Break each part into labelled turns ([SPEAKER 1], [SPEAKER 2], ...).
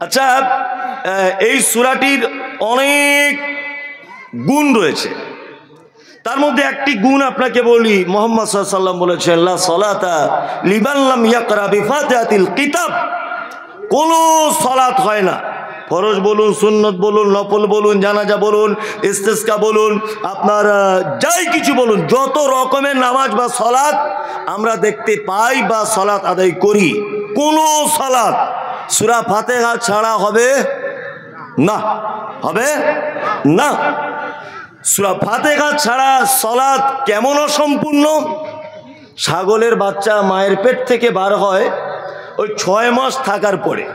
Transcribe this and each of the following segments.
[SPEAKER 1] আচ্ছা, এই সূরাটির অনেক গুণ রয়েছে, তার মধ্যে একটি গুণ আপনাকে বলি। মুহাম্মদ সাল্লাল্লাহু আলাইহি ওয়াসাল্লাম বলেছেন, লা সালাতা লিমান লাম ইয়াকরা বিফাতিহাতিল কিতাব। কোনো সালাত হয় না, ফরজ বলুন, সুন্নত বলুন, নফল বলুন, জানাজা বলুন, ইস্তেসকা বলুন, আপনার যাই কিছু বলুন, যত রকমের নামাজ বা সালাত আমরা দেখতে পাই বা সালাত আদায় করি, কোনো সালাত সূরা ফাতিহা ছাড়া হবে না, হবে না। সূরা ফাতিহা ছাড়া সালাত কেমন অসম্পূর্ণ? ছাগলের বাচ্চা মায়ের পেট থেকে বার হয় ওই 6 মাস থাকার পরে,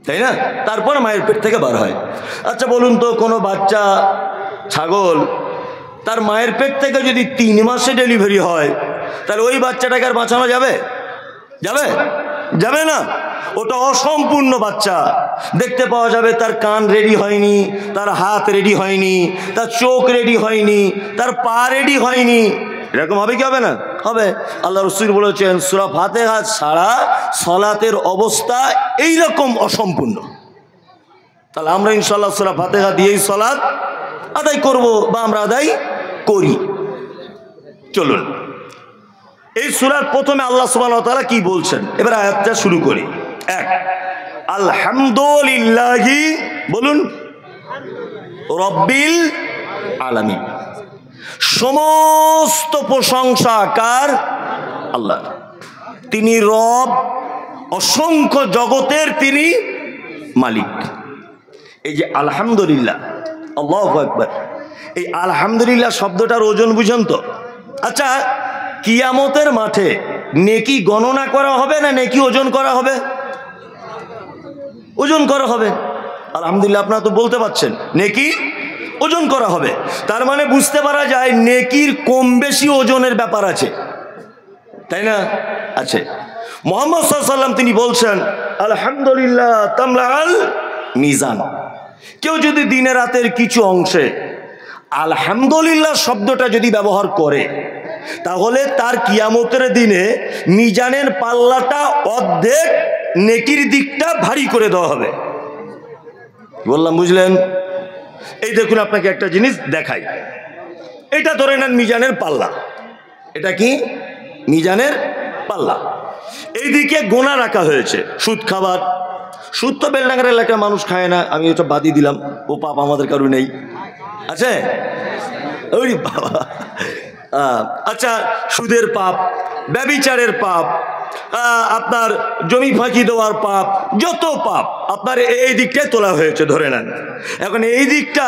[SPEAKER 1] তাই না? তারপর মায়ের পেট থেকে বার হয়। আচ্ছা বলুন তো, কোনো বাচ্চা ছাগল তার মায়ের পেট থেকে যদি 3 মাসে ডেলিভারি হয়, তাহলে ওই বাচ্চাটাকে আর বাঁচানো যাবে? যাবে? যাবে না। ওটা অসম্পূর্ণ বাচ্চা। দেখতে পাওয়া যাবে তার কান রেডি হয়নি, তার হাত রেডি হয়নি, তার চোখ রেডি হয়নি, তার পা রেডি হয়নি। এরকম হবে কি হবে না? হবে। আল্লাহ রাসূল বলেছেন, সূরা ফাতিহা ছাড়া সালাতের অবস্থা এইরকম অসম্পূর্ণ। তাহলে আমরা ইনশাআল্লাহ সূরা ফাতিহা দিয়েই সালাত আদায় করব বা আমরা আদায় করি। চলুন, এই সূরার প্রথমে আল্লাহ সুবহানাহু ওয়া তাআলা কি বলছেন, এবার আয়াতটা শুরু করি। 1, আলহামদুলিল্লাহি, বলুন, রব্বিল আলামিন। সমস্ত প্রশংসা কার? আল্লাহ। তিনি রব, অসংখ্য জগতের তিনি মালিক। এই যে আলহামদুলিল্লাহ, আল্লাহু আকবার, এই আলহামদুলিল্লাহ শব্দটার ওজন বুঝেন তো? আচ্ছা, কিয়ামতের মাঠে নেকি গণনা করা হবে না নেকি ওজন করা হবে? ওজন করা হবে। আলহামদুলিল্লাহ আপনারা তো বলতে পারছেন, নেকি ওজন করা হবে। তার মানে বুঝতে পারা যায় নেকির কম বেশি ওজনের ব্যাপার আছে, তাই না? আছে। মুহাম্মদ সাল্লাল্লাহু আলাইহি ওয়াসাল্লাম তিনি বলছেন, আলহামদুলিল্লাহ তামলাল মিজান। কেউ যদি দিনে রাতের কিছু অংশে আলহামদুলিল্লাহ শব্দটা যদি ব্যবহার করে, তাহলে তার কিয়ামতের দিনে মিজানের পাল্লাটা অর্ধেক নেকির দিকটা ভারী করে দেওয়া হবে। বললাম, বুঝলেন? এই দেখুন, আপনাকে একটা জিনিস দেখাই। এটা ধরে নেন মিজানের পাল্লা। এটা কি? মিজানের পাল্লা। এইদিকে গোনা রাখা হয়েছে সুদ খাবার। সুদ তো বেলডাঙ্গার এলাকার মানুষ খায় না, আমি ওটা বাদই দিলাম, ও পাপ আমাদের কারো নেই, আছে? ওই বাবা। আচ্ছা, সুদের পাপ, ব্যভিচারের পাপ, আপনার জমি ফাঁকি দেওয়ার পাপ, যত পাপ আপনার এই দিকটায় তোলা হয়েছে ধরে নেন। এখন এই দিকটা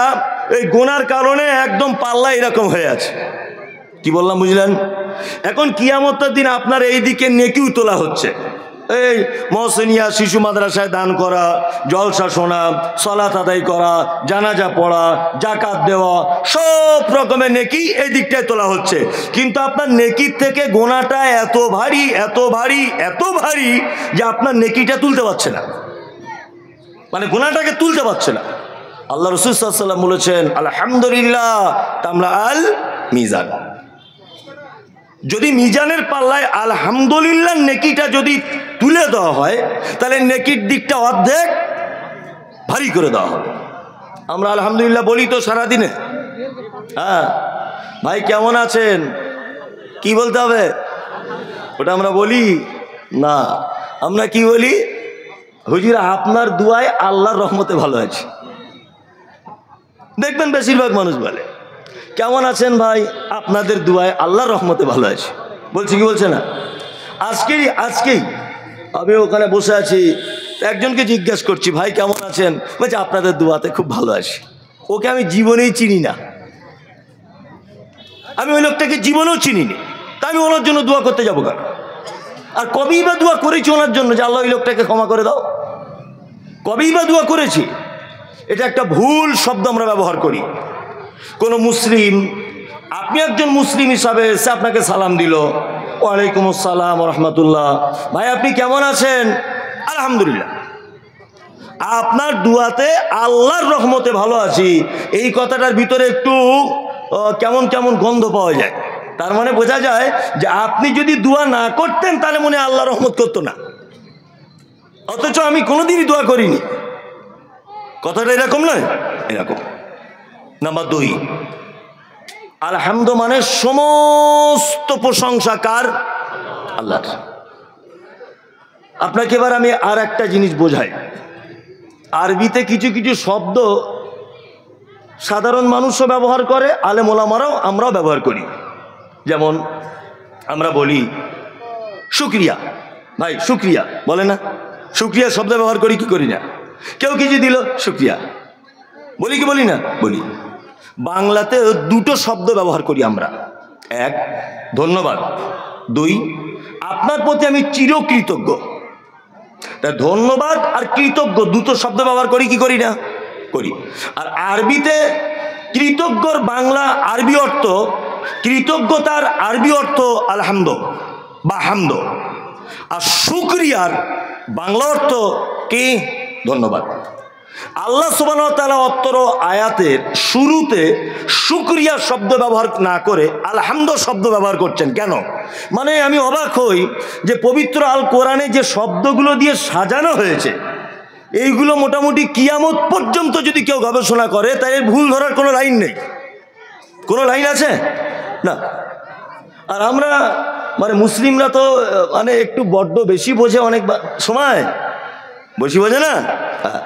[SPEAKER 1] এই গোনার কারণে একদম পাল্লা এরকম হয়ে আছে। কি বললাম, বুঝলেন? এখন কিয়ামতের দিন আপনার এই দিকে নেকিও তোলা হচ্ছে। এই মহসিনিয়া শিশু মাদ্রাসায় দান করা, জলসা শোনা, সালাত আদায় করা, জানাজা পড়া, জাকাত দেওয়া, সব রকমের নেকি এই দিকটায় তোলা হচ্ছে। কিন্তু আপনার নেকির থেকে গোনাটা এত ভারী, এত ভারী, এত ভারী যে আপনার নেকিটা তুলতে পারছে না, মানে গোনাটাকে তুলতে পারছে না। আল্লাহ রাসূল সাল্লাল্লাহু আলাইহি ওয়াসাল্লাম বলেছেন, আলহামদুলিল্লাহ তামলা আল মিজান। যদি মিজানের পাল্লায় আলহামদুলিল্লাহ নেকিটা যদি তুলে দেওয়া হয়, তাহলে নেকির দিকটা অর্ধেক ভারী করে দেওয়া হবে। আমরা আলহামদুলিল্লাহ বলি তো সারাদিনে। হ্যাঁ ভাই, কেমন আছেন? কি বলতে হবে? ওটা আমরা বলি না। আমরা কি বলি? হুজুর আপনার দুয়ায় আল্লাহর রহমতে ভালো আছি। দেখবেন বেশিরভাগ মানুষ বলে, কেমন আছেন ভাই? আপনাদের দুয়ায় আল্লাহর রহমতে ভালো আছি। বলছি কি বলছে না? আজকেই আমি ওখানে বসে আছি, একজনকে জিজ্ঞেস করছি, ভাই কেমন আছেন? বলছে আপনাদের দুয়াতে খুব ভালো আছি। ওকে আমি জীবনেই চিনি না, আমি ওই লোকটাকে জীবনেও চিনি নি, তা আমি ওনার জন্য দোয়া করতে যাবো কেন? আর কবেই বা দোয়া করেছি ওনার জন্য যে আল্লাহ ওই লোকটাকে ক্ষমা করে দাও? কবেই বা দোয়া করেছি? এটা একটা ভুল শব্দ আমরা ব্যবহার করি। কোনো মুসলিম, আপনি একজন মুসলিম হিসাবে সে আপনাকে সালাম দিল, ওয়ালাইকুম আসসালাম ওয়া রাহমাতুল্লাহ, ভাই আপনি কেমন আছেন? আলহামদুলিল্লাহ। আপনার দুয়াতে আল্লাহর রহমতে ভালো আছি, এই কথাটার ভিতরে একটু কেমন কেমন গন্ধ পাওয়া যায়। তার মানে বোঝা যায় যে আপনি যদি দোয়া না করতেন তাহলে মনে আল্লাহ রহমত করতো না। অথচ আমি কোনোদিনই দোয়া করিনি। কথাটা এরকম নয়, এরকম। নাম্বার 2, আলহামদু মানে সমস্ত প্রশংসা কার? আল্লাহর। আপনাকে এবার আমি আর একটা জিনিস বোঝাই। আরবিতে কিছু কিছু শব্দ সাধারণ মানুষও ব্যবহার করে, আলেম ওলামারাও, আমরাও ব্যবহার করি। যেমন আমরা বলি শুক্রিয়া, ভাই শুক্রিয়া বলে না? শুক্রিয়া শব্দ ব্যবহার করি কি করি না? কেউ কিছু দিল শুক্রিয়া বলি কি বলি না? বলি। বাংলাতে 2টো শব্দ ব্যবহার করি আমরা। 1 ধন্যবাদ, 2 আপনার প্রতি আমি চিরকৃতজ্ঞ। তা ধন্যবাদ আর কৃতজ্ঞ 2টো শব্দ ব্যবহার করি কি করি না? করি। আর আরবিতে কৃতজ্ঞর বাংলা আরবি অর্থ, কৃতজ্ঞতার আরবি অর্থ আলহামদ বা হামদ, আর শুকরিয়ার বাংলা অর্থ কি? ধন্যবাদ। আল্লাহ সুবহানাহু ওয়া তাআলা অত্তর আয়াতের শুরুতে শুকরিয়া শব্দ ব্যবহার না করে আলহামদ শব্দ ব্যবহার করছেন কেন? মানে আমি অবাক হই যে পবিত্র আল কোরআনে যে শব্দগুলো দিয়ে সাজানো হয়েছে, এইগুলো মোটামুটি কিয়ামত পর্যন্ত যদি কেউ গবেষণা করে তাই ভুল ধরার কোনো লাইন নেই। কোনো লাইন আছে না। আর আমরা মানে মুসলিমরা তো মানে একটু বড্ড বেশি বোঝে, অনেক সময় বেশি বোঝে না।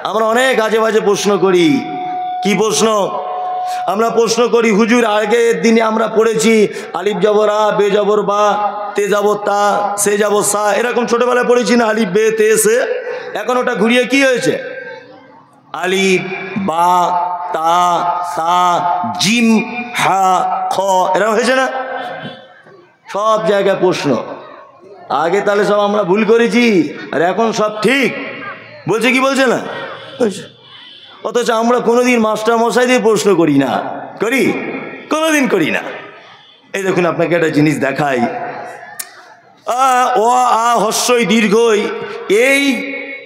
[SPEAKER 1] আমরা অনেক আজে বাজে প্রশ্ন করি। কি প্রশ্ন? আমরা প্রশ্ন করি, হুজুর আগের দিনে আমরা পড়েছি আলিফ জবর আ, বে জবর বা, তে জবর তা, সে জবর সা, এরকম ছোটবেলায় পড়েছি না? আলিফ বে তে সে। এখন ওটা ঘুরিয়ে কি হয়েছে? আলিফ বা তা সা জিম হা খ, এরকম হয়েছে না? সব জায়গায় প্রশ্ন। আগে তাহলে সব আমরা ভুল করেছি আর এখন সব ঠিক বলছে, কি বলছে না? অথচ আমরা কোনোদিন মাস্টার মশাই দিয়ে প্রশ্ন করি না। করি? কোনোদিন করি না। এই দেখুন আপনাকে একটা জিনিস দেখাই। অ আ হস্যই দীর্ঘই, এই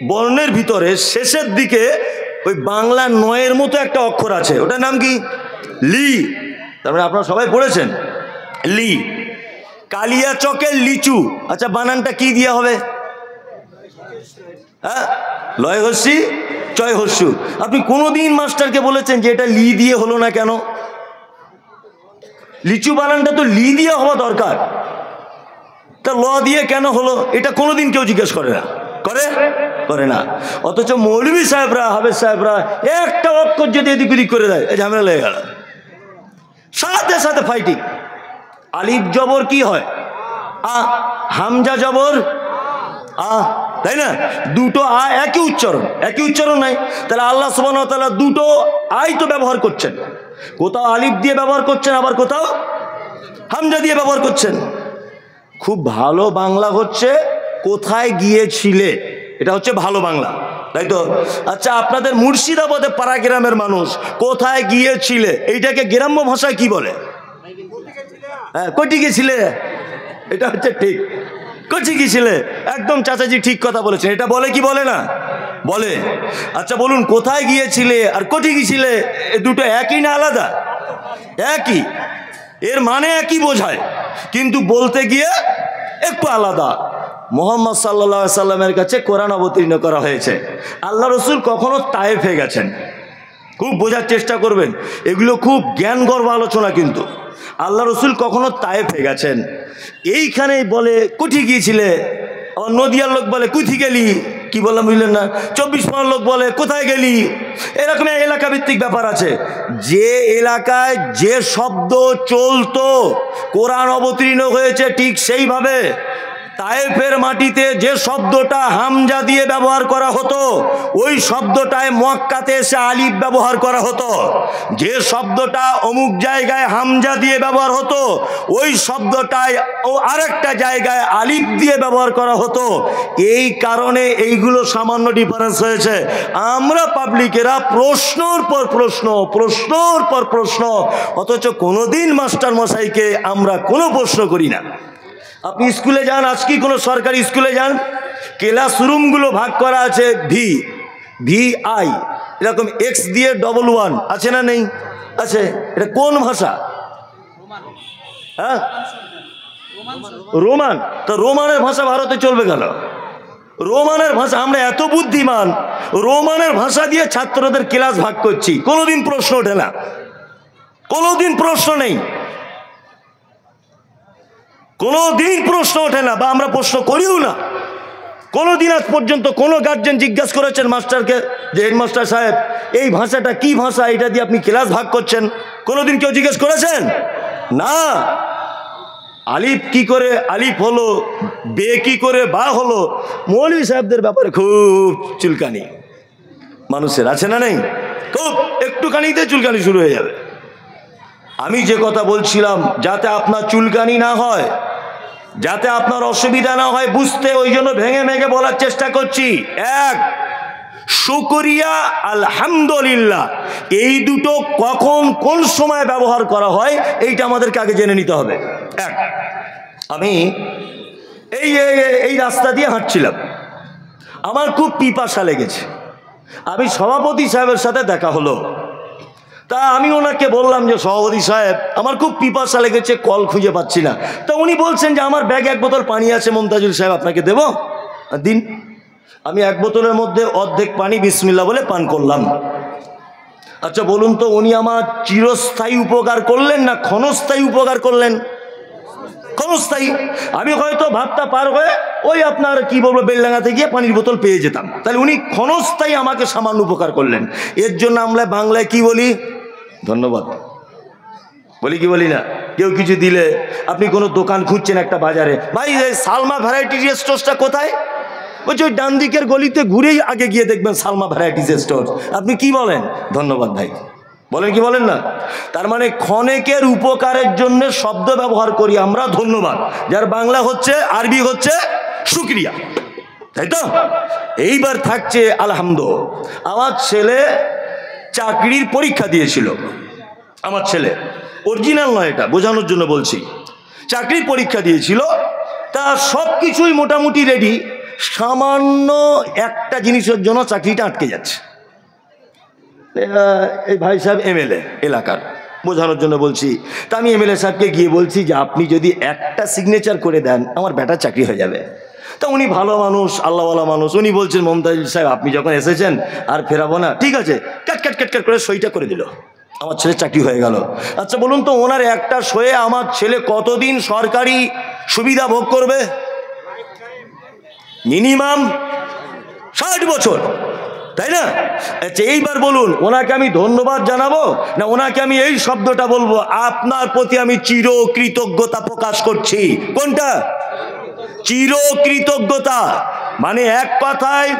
[SPEAKER 1] বর্ণের ভিতরে শেষের দিকে ওই বাংলা 9-এর মতো একটা অক্ষর আছে, ওটার নাম কি? লি। তারপরে আপনারা সবাই পড়েছেন লি। কালিয়া চকের লিচু, আচ্ছা বানানটা কি দিয়ে হবে? হ্যাঁ, লয় হস্যি চয় হস্যু। আপনি কোনোদিন মাস্টারকে বলেছেন যে এটা লি দিয়ে হলো না কেন? লিচু বানানটা তো লি দিয়ে হওয়া দরকার, তা ল দিয়ে কেন হলো? এটা কোনোদিন কেউ জিজ্ঞেস করে না। করে? করে না। অথচ মৌলভী সাহেবরা, হাফেজ সাহেবরা একটা অক্ষর যদি এদিক ওদিক করে দেয়, এই ঝামেলা লেগে গেল, সাথে সাথে ফাইটিং। আলিফ জবর কি হয়? আ। হামজা জবর আ, তাই না? 2টো আ একই উচ্চারণ, একই উচ্চারণ নাই। তাহলে আল্লাহ সুবহানাহু ওয়া তাআলা 2টো আই তো ব্যবহার করছেন। কোথাও আলিফ দিয়ে ব্যবহার করছেন, আবার কোথাও হামজা দিয়ে ব্যবহার করছেন। খুব ভালো বাংলা হচ্ছে কোথায় গিয়েছিলে, এটা হচ্ছে ভালো বাংলা, তাই তো? আচ্ছা, আপনাদের মুর্শিদাবাদে পাড়া গ্রামের মানুষ কোথায় গিয়েছিলে এইটাকে গ্রাম্য ভাষায় কি বলে? হ্যাঁ, কটি গেছিলে, এটা হচ্ছে ঠিক। কচি গিয়েছিলে, একদম চাচাজি ঠিক কথা বলেছেন। এটা বলে কি বলে না? বলে। আচ্ছা বলুন, কোথায় গিয়েছিলে আর কটি গিয়েছিলে, এই দুটো একই না আলাদা? একই, এর মানে একই বোঝায়, কিন্তু বলতে গিয়ে একটু আলাদা। মুহাম্মদ সাল্লাল্লাহু আলাইহি সাল্লামের কাছে কোরআন অবতীর্ণ করা হয়েছে। আল্লাহ রসুল কখনো তায়েফে গেছেন, খুব বোঝার চেষ্টা করবেন, এগুলো খুব জ্ঞানগর্ভ আলোচনা। কিন্তু আল্লাহ রসুল কখনো তায়েফে গেছেন, এইখানেই বলে কুঠি গিয়েছিলে। আবার নদিয়ার লোক বলে কুথি গেলি, কি বললাম বুঝলেন না? 24 পরের লোক বলে কোথায় গেলি। এরকম এলাকা ভিত্তিক ব্যাপার আছে। যে এলাকায় যে শব্দ চলতো, কোরআন অবতীর্ণ হয়েছে ঠিক সেইভাবে। তায়েফের মাটিতে যে শব্দটা হামজা দিয়ে ব্যবহার করা হতো, ওই শব্দটায় মক্কাতে এসে আলিফ ব্যবহার করা হতো। যে শব্দটা অমুক জায়গায় হামজা দিয়ে ব্যবহার হতো, ওই শব্দটায় ও আরেকটা জায়গায় আলিফ দিয়ে ব্যবহার করা হতো। এই কারণে এইগুলো সামান্য ডিফারেন্স হয়েছে। আমরা পাবলিকেরা প্রশ্নর পর প্রশ্ন, প্রশ্নর পর প্রশ্ন, অথচ কোনোদিন মাস্টার মশাইকে আমরা কোনো প্রশ্ন করি না। আপনি স্কুলে যান, আজকে কোনো সরকারি স্কুলে যান, ক্লাসরুমগুলো ভাগ করা আছে VI, এরকম X দিয়ে 11 আছে না? নেই? আছে। এটা কোন ভাষা? হ্যাঁ, রোমান। তো রোমানের ভাষা ভারতে চলবে কেন? রোমানের ভাষা, আমরা এত বুদ্ধিমান, রোমানের ভাষা দিয়ে ছাত্রদের ক্লাস ভাগ করছি, কোনোদিন প্রশ্ন ওঠে না, কোনোদিন প্রশ্ন নেই, কোনোদিন প্রশ্ন ওঠে না, বা আমরা প্রশ্ন করিও না। কোনোদিন আজ পর্যন্ত কোনো গার্জেন জিজ্ঞাসা করেছেন মাস্টারকে যে হেডমাস্টার সাহেব এই ভাষাটা কি ভাষা, এটা দিয়ে আপনি ক্লাস ভাগ করছেন? কোনোদিন কেউ জিজ্ঞেস করেছেন? না। আলিফ কি করে আলিফ হলো, বে কি করে বা হলো, মৌলভী সাহেবদের ব্যাপারে খুব চুলকানি মানুষের আছে না নেই? খুব একটুখানিতে চুলকানি শুরু হয়ে যাবে। আমি যে কথা বলছিলাম, যাতে আপনার চুলকানি না হয়, যাতে আপনার অসুবিধা না হয় বুঝতে, ওই জন্য ভেঙে ভেঙে বলার চেষ্টা করছি। এক, শুকরিয়া, আলহামদুলিল্লাহ, এই দুটো কখন কোন সময় ব্যবহার করা হয় এইটা আমাদেরকে আগে জেনে নিতে হবে। এক, আমি এই রাস্তা দিয়ে হাঁটছিলাম, আমার খুব পিপাসা লেগেছে, আমি সভাপতি সাহেবের সাথে দেখা হলো, তা আমি ওনাকে বললাম যে সভাপতি সাহেব আমার খুব পিপাসা লেগেছে, কল খুঁজে পাচ্ছি না। তা উনি বলছেন যে আমার ব্যাগে 1 বোতল পানি আছে মমতাজুল সাহেব, আপনাকে দেবো, দিন। আমি 1 বোতলের মধ্যে অর্ধেক পানি বিসমিল্লাহ বলে পান করলাম। আচ্ছা বলুন তো, উনি আমার চিরস্থায়ী উপকার করলেন না ক্ষণস্থায়ী উপকার করলেন? ক্ষণস্থায়ী। আমি হয়তো ভাবটা পার হয়ে ওই আপনার কি বলবো বেলডাঙ্গাতে গিয়ে পানির বোতল পেয়ে যেতাম, তাহলে উনি ক্ষণস্থায়ী আমাকে সামান্য উপকার করলেন। এর জন্য আমরা বাংলায় কি বলি? ধন্যবাদ বলি কি বলি না? কেউ কিছু দিলে, আপনি কোনো দোকান খুঁজছেন একটা বাজারে, ভাই সালমা ভ্যারাইটি স্টোরটা কোথায়? বলছি ওই ডান দিকের গলিতে ঘুরেই আগে গিয়ে দেখবেন সালমা ভ্যারাইটিস স্টোর। আপনি কি বলেন? ধন্যবাদ ভাই বলেন কি বলেন না? তার মানে ক্ষণেকের উপকারের জন্য শব্দ ব্যবহার করি আমরা ধন্যবাদ, যার বাংলা হচ্ছে, আরবি হচ্ছে শুকরিয়া, তাই তো? এইবার থাকছে আলহামদুলিল্লাহ। আমার ছেলে চাকরির পরীক্ষা দিয়েছিল, আমার ছেলে, অরিজিনাল নয়, এটা বোঝানোর জন্য বলছি, চাকরির পরীক্ষা দিয়েছিল, তা সব কিছুই মোটামুটি রেডি, সামান্য একটা জিনিসের জন্য চাকরিটা আটকে যাচ্ছে। এই ভাই সাহেব এমএলএ এলাকার, বোঝানোর জন্য বলছি। তা আমি এমএলএ সাহেবকে গিয়ে বলছি যে আপনি যদি একটা সিগনেচার করে দেন আমার বেটার চাকরি হয়ে যাবে। তা উনি ভালো মানুষ, আল্লাহওয়ালা মানুষ, উনি বলছেন মমতাজুল সাহেব আপনি যখন এসেছেন আর ফেরাবো না, ঠিক আছে, ক্যাট ক্যাট ক্যাট ক্যাট করে সইটা করে দিল, আমার ছেলে চাকরি হয়ে গেল। আচ্ছা বলুন তো, ওনার একটা সয়ে আমার ছেলে কতদিন সরকারি সুবিধা ভোগ করবে? মিনিমাম 60 বছর, তাই না? আচ্ছা এইবার বলুন, ওনাকে আমি ধন্যবাদ জানাবো না ওনাকে আমি এই শব্দটা বলবো, আপনার প্রতি আমি চিরকৃতজ্ঞতা প্রকাশ করছি? কোনটা? চিরকৃতজ্ঞতা। মানে এক কথায়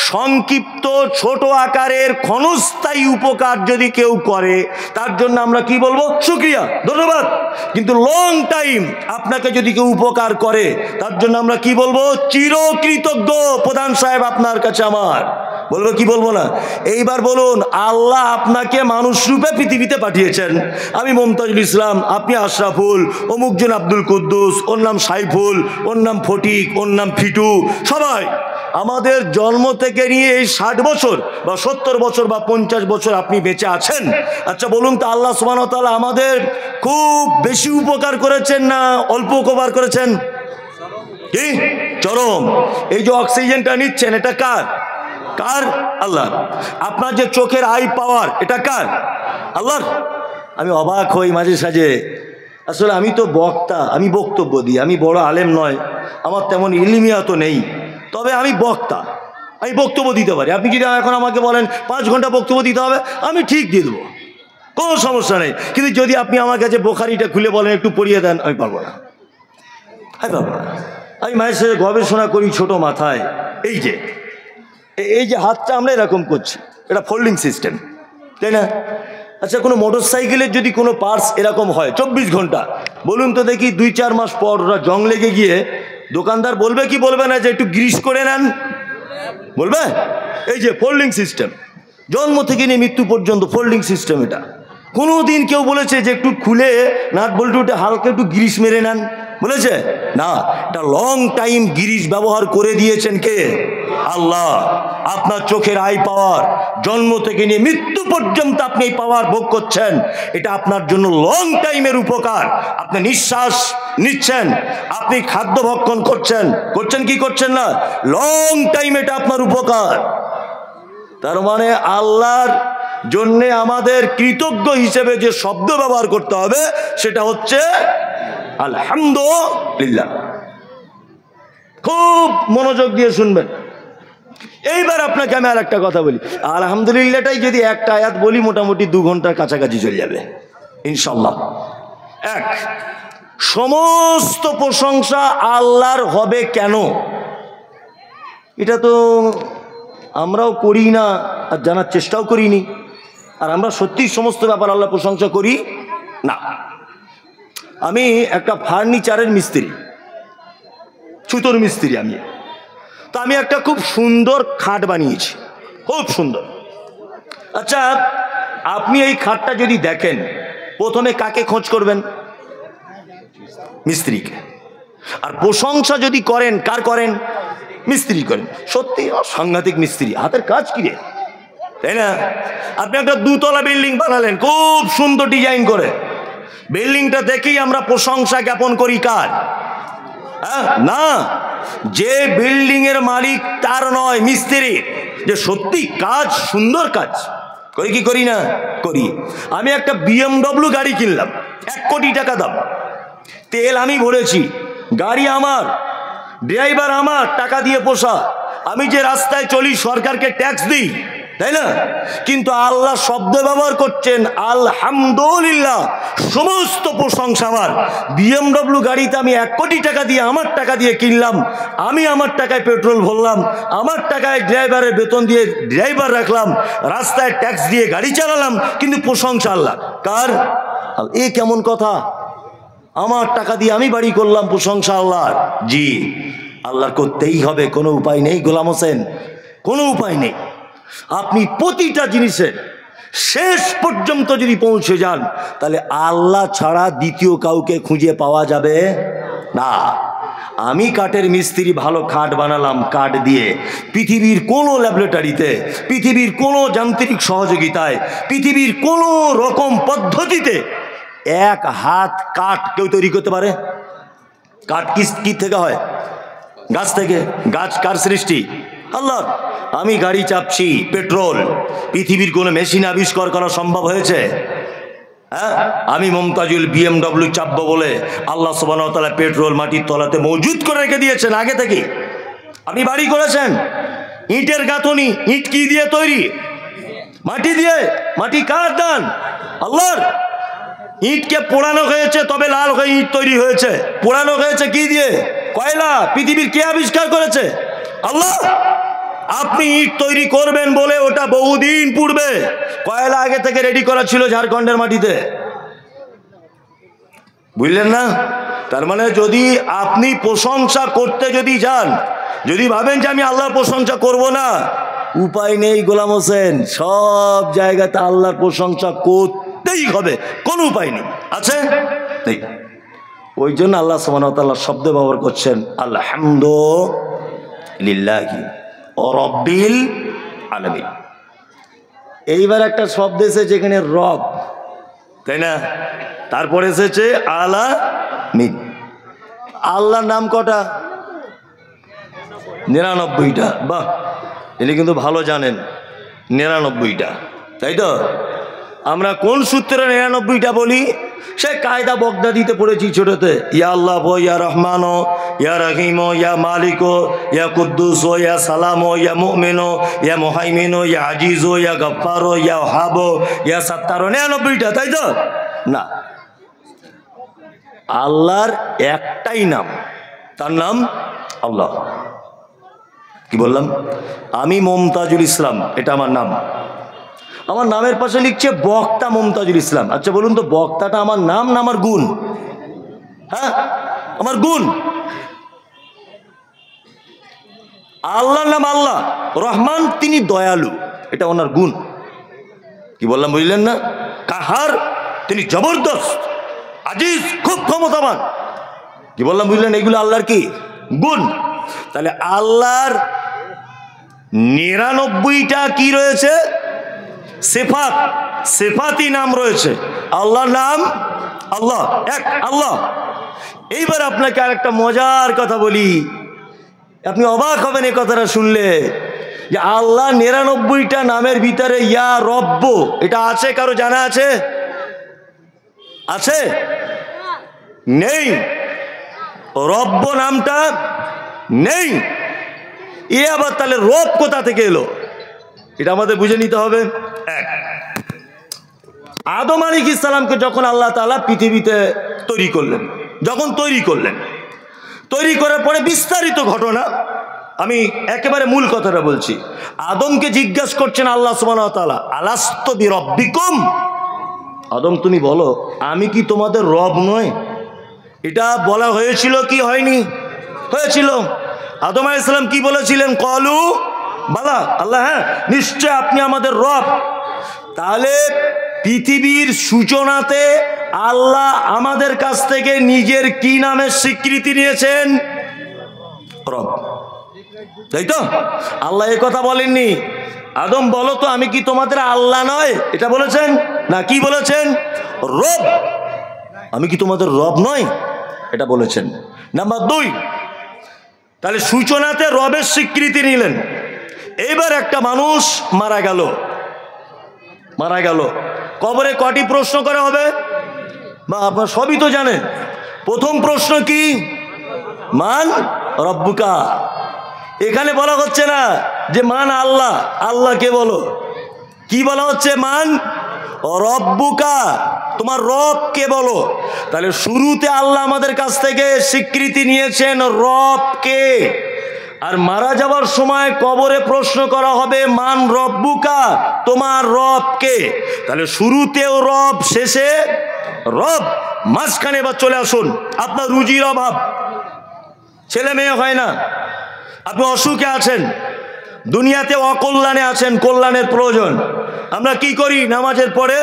[SPEAKER 1] সংক্ষিপ্ত ছোট আকারের ক্ষণস্থায়ী উপকার যদি কেউ করে তার জন্য আমরা কি বলবো? শুকরিয়া, ধন্যবাদ। কিন্তু লং টাইম আপনাকে যদি কেউ উপকার করে তার জন্য আমরা কি বলবো? চিরকৃতজ্ঞ প্রধান সাহেব আপনার কাছে আমার, বলবো কি বলবো না? এইবার বলুন, আল্লাহ আপনাকে মানুষ রূপে পৃথিবীতে পাঠিয়েছেন, আমি মমতাজুল ইসলাম, আপনি আশরাফুল, অমুকজন আব্দুল কুদ্দুস, ওর নাম সাইফুল, ওর নাম ফটিক, ওর নাম ফিটু, সবাই আমাদের জন্ম থেকে নিয়ে এই 60 বছর বা 70 বছর বা 50 বছর আপনি বেঁচে আছেন। আচ্ছা বলুন তো, আল্লাহ সুবহানাহু ওয়া তাআলা আমাদের খুব বেশি উপকার করেছেন না অল্প উপকার করেছেন? কি চরম। এই যে অক্সিজেনটা নিচ্ছেন এটা কার? কার? আল্লাহ। আপনার যে চোখের আই পাওয়ার এটা কার? আল্লাহর। আমি অবাক হই মাঝে সাঝে, আসলে আমি তো বক্তা, আমি বক্তব্য দিই, আমি বড় আলেম নয়, আমার তেমন ইলমিয়াত নেই, তবে আমি বক্তা, আমি বক্তব্য দিতে পারি। আপনি যদি এখন আমাকে বলেন 5 ঘন্টা বক্তব্য দিতে হবে, আমি ঠিক দিয়ে দেবো, কোনো সমস্যা নেই। কিন্তু যদি আপনি আমার কাছে বোখারিটা খুলে বলেন একটু পড়িয়ে দেন, আমি পারবো না, আমি পারবো না। আমি মায়ের সাথে গবেষণা করি ছোট মাথায়। এই যে হাতটা আমরা এরকম করছি, এটা ফোল্ডিং সিস্টেম, তাই না? আচ্ছা কোনো মোটর সাইকেলের যদি কোনো পার্টস এরকম হয় 24 ঘন্টা, বলুন তো দেখি 2-4 মাস পর ওরা জং লেগে গিয়ে দোকানদার বলবে কি বলবে না যে একটু গ্রিস করে নেন? বলবে। এই যে ফোল্ডিং সিস্টেম, জন্ম থেকে নিয়ে মৃত্যু পর্যন্ত ফোল্ডিং সিস্টেম, এটা কোনো দিন কেউ বলেছে যে একটু খুলে নাট বল্টুতে হালকা একটু গ্রিস মেরে নেন? বলেছে না। এটা লং টাইম গ্রিস ব্যবহার করে দিয়েছেন কে? আল্লাহ। আপনার চোখের আই পাওয়ার জন্ম থেকে নিয়ে মৃত্যু পর্যন্ত আপনি এই পাওয়ার ভোগ করছেন, এটা আপনার জন্য লং টাইমের উপকার। আপনি নিঃশ্বাস নিচ্ছেন, আপনি খাদ্য ভক্ষণ করছেন কি করছেন না, লং টাইম এটা আপনার উপকার। তার মানে আল্লাহর জন্য আমাদের কৃতজ্ঞ হিসেবে যে শব্দ ব্যবহার করতে হবে সেটা হচ্ছে আলহামদুলিল্লাহ। খুব মনোযোগ দিয়ে শুনবেন। এইবার আপনাকে আমি আর একটা কথা বলি, আলহামদুলিল্লাহটাই যদি একটা আয়াত বলি মোটামুটি 2 ঘন্টার কাছাকাছি চলে যাবে ইনশাল্লাহ। এক, সমস্ত প্রশংসা আল্লাহর হবে কেন? এটা তো আমরাও করি না আর জানার চেষ্টাও করিনি, আর আমরা সত্যিই সমস্ত ব্যাপার আল্লাহ প্রশংসা করি না। আমি একটা ফার্নিচারের মিস্ত্রি, ছুতোর মিস্ত্রি আমি। তো আমি একটা খুব সুন্দর খাট বানিয়েছি, খুব সুন্দর। আচ্ছা, আপনি এই খাটটা যদি দেখেন, প্রথমে কাকে খোঁজ করবেন? মিস্ত্রিকে। আর প্রশংসা যদি করেন, কার করেন? মিস্ত্রি করেন। সত্যি সাংঘাতিক মিস্ত্রি, হাতের কাজ কি রে, তাই না? আপনি একটা 2 তলা বিল্ডিং বানালেন খুব সুন্দর ডিজাইন করে, বিল্ডিংটা দেখেই আমরা প্রশংসা জ্ঞাপন করি কার? না, যে বিল্ডিং এর মালিক তার নয়, মিস্ত্রি, যে সত্যি কাজ সুন্দর কাজ করি কি করি না? করি। আমি একটা BMW গাড়ি কিনলাম, 1 কোটি টাকা দাম, তেল আমি ভরেছি, গাড়ি আমার, ড্রাইভার আমার, টাকা দিয়ে পোষা। আমি যে রাস্তায় চলি সরকারকে ট্যাক্স দিই, তাই না? কিন্তু আল্লাহ শব্দ ব্যবহার করছেন আলহামদুলিল্লাহ, সমস্ত প্রশংসা আমার। BMW গাড়িতে আমি 1 কোটি টাকা দিয়ে, আমার টাকা দিয়ে কিনলাম, আমি আমার টাকায় পেট্রোল ভরলাম, আমার টাকায় ড্রাইভারের বেতন দিয়ে ড্রাইভার রাখলাম, রাস্তায় ট্যাক্স দিয়ে গাড়ি চালালাম, কিন্তু প্রশংসা আল্লাহ কার? এ কেমন কথা? আমার টাকা দিয়ে আমি বাড়ি করলাম, প্রশংসা আল্লাহর। জি, আল্লাহর করতেই হবে, কোনো উপায় নেই গোলাম হোসেন, কোনো উপায় নেই। আপনি প্রতিটা জিনিসের শেষ পর্যন্ত যদি পৌঁছে যান, তাহলে আল্লাহ ছাড়া দ্বিতীয় কাউকে খুঁজে পাওয়া যাবে না। আমি কাঠের মিস্ত্রি, ভালো খাট বানালাম কাঠ দিয়ে, পৃথিবীর কোনো ল্যাবরেটরিতে, পৃথিবীর কোনো যান্ত্রিক সহযোগিতায়, পৃথিবীর কোনো রকম পদ্ধতিতে 1 হাত কাঠ কেউ তৈরি করতে পারে? কাঠ কি থেকে হয়? গাছ থেকে। গাছ কার সৃষ্টি? আল্লাহ। আমি গাড়ি চাপছি পেট্রোল, পৃথিবীর কোনো মেশিন আবিষ্কার করা সম্ভব হয়েছে? হ্যাঁ, আমি মমতাজুল BMW চাপবো বলে আল্লাহ সুবহানাহু ওয়া তাআলা পেট্রোল মাটির তলাতে মজুদ করে রেখে দিয়েছেন আগে থেকে। আপনি বাড়ি করেছেন, ইটের গাঁথনি, ইট কি দিয়ে তৈরি? মাটি দিয়ে। মাটি কার দান? আল্লাহর। ইটকে পোড়ানো হয়েছে, তবে লাল হয়ে ইট তৈরি হয়েছে। পোড়ানো হয়েছে কি দিয়ে? কয়লা। পৃথিবীর কে আবিষ্কার করেছে? আল্লাহ। আপনি ইট তৈরি করবেন বলে ওটা বহুদিন পূর্বে কয়লা আগে থেকে রেডি করা ছিল ঝাড়খণ্ডের মাটিতে, বুঝলেন না? তার মানে যদি আপনি প্রশংসা করতে যদি যান, যদি ভাবেন যে আমি আল্লাহর প্রশংসা করব না, উপায় নেই গোলাম হোসেন, সব জায়গাতে আল্লাহর প্রশংসা করতেই হবে, কোনো উপায় নেই। আছে নেই। ওই জন্য আল্লাহ সুবহানাহু ওয়া তাআলা শব্দ ব্যবহার করছেন আলহামদুলিল্লাহি রাব্বিল আলামিন। এইবার একটা শব্দ এসেছে যেখানে রব, তাই না? তারপরে এসেছে আলামিন। আল্লাহর নাম কটা? 99টা। বাহ, এটি কিন্তু ভালো জানেন, 99টা, তাই তো? আমরা কোন সূত্রে 99টা বলি? সে কায়দা বগদাদিতে পড়েছি ছোটতে। ইয়া আল্লাহ, ইয়া রহমান, ইয়া রহিম, ইয়া মালিক, ইয়া কুদ্দুস, ইয়া সালাম, ইয়া মুমিন, ইয়া মুহাইমিন, ইয়া আজিজ, ইয়া গফফার, ইয়া ওয়াহাব, ইয়া সাত্তার। 99টা, তাই তো? না, আল্লাহর একটাই নাম, তার নাম আল্লাহ। কি বললাম? আমি মমতাজুল ইসলাম, এটা আমার নাম। আমার নামের পাশে লিখছে বক্তা মমতাজুল ইসলাম। আচ্ছা বলুন তো, বক্তাটা আমার নাম না আমার গুণ? হ্যাঁ, আমার গুণ। আল্লাহর নাম আল্লাহ, রহমান, তিনি দয়ালু, এটা ওনার গুণ। কি বললাম বুঝলেন না? কাহার, তিনি জবরদস্ত, আজিজ, খুব ক্ষমতাবান। কি বললাম বুঝলেন? এগুলো আল্লাহর কি গুণ। তাহলে আল্লাহর 99টা কি রয়েছে? সিফাত, সিফাতি নাম রয়েছে। আল্লাহর নাম আল্লাহ, এক আল্লাহ। এইবার আপনাকে আর একটা মজার কথা বলি, আপনি অবাক হবেন এই কথাটা শুনলে, যে আল্লাহ 99টা নামের ভিতরে ইয়া রব্ব এটা আছে, কারো জানা আছে? আছে? নেই। রব্ব নামটা নেই। এ আবার তাহলে রব কোথা থেকে এলো, এটা আমাদের বুঝে নিতে হবে। এক, আদম আলাইহিস সালামকে যখন আল্লাহ তাআলা পৃথিবীতে তৈরি করলেন, যখন তৈরি করলেন, তৈরি করার পরে বিস্তারিত ঘটনা, আমি একেবারে মূল কথাটা বলছি। আদমকে জিজ্ঞাসা করছেন আল্লাহ সুবহানাহু ওয়া তাআলা, আলাস্তু বিরব্বিকুম, আদম তুমি বলো আমি কি তোমাদের রব নয়? এটা বলা হয়েছিল কি হয়নি? হয়েছিল। আদম আলাইহিস সালাম কি বলেছিলেন? ক্বালু বালা, আল্লাহ হ্যাঁ নিশ্চয় আপনি আমাদের রব। তাহলে পৃথিবীর সূচনাতে আল্লাহ আমাদের কাছ থেকে নিজের কি নামের স্বীকৃতি নিয়েছেন? রব, তাই তো? আল্লাহ এ কথা বলেননি আদম বলো তো আমি কি তোমাদের আল্লাহ নয়, এটা বলেছেন না, কি বলেছেন? রব, আমি কি তোমাদের রব নয়, এটা বলেছেন। নাম্বার 2, তাহলে সূচনাতে রবের স্বীকৃতি নিলেন। এইবার একটা মানুষ মারা গেল, মারা গেল, কবরে কটি প্রশ্ন করা হবে? বা আপনার সবই তো জানেন। প্রথম প্রশ্ন কি? মান রব্বুকা। এখানে বলা হচ্ছে না যে মান আল্লাহ, আল্লাহকে বলো, কি বলা হচ্ছে? মান রব্বুকা, তোমার রব কে বলো। তাহলে শুরুতে আল্লাহ আমাদের কাছ থেকে স্বীকৃতি নিয়েছেন রব কে, আর মারা যাওয়ার সময় কবরে প্রশ্ন করা হবে মান রব্বুকা, তোমার রব কে। তাহলে শুরুতেও রব, শেষে রব। মাঝখানে এবার চলে আসুন, আপনার রুজির অভাব, ছেলে মেয়ে হয় না, আপনি অসুখে আছেন, দুনিয়াতে অকল্যাণে আছেন, কল্যাণের প্রয়োজন। আমরা কি করি? নামাজের পরে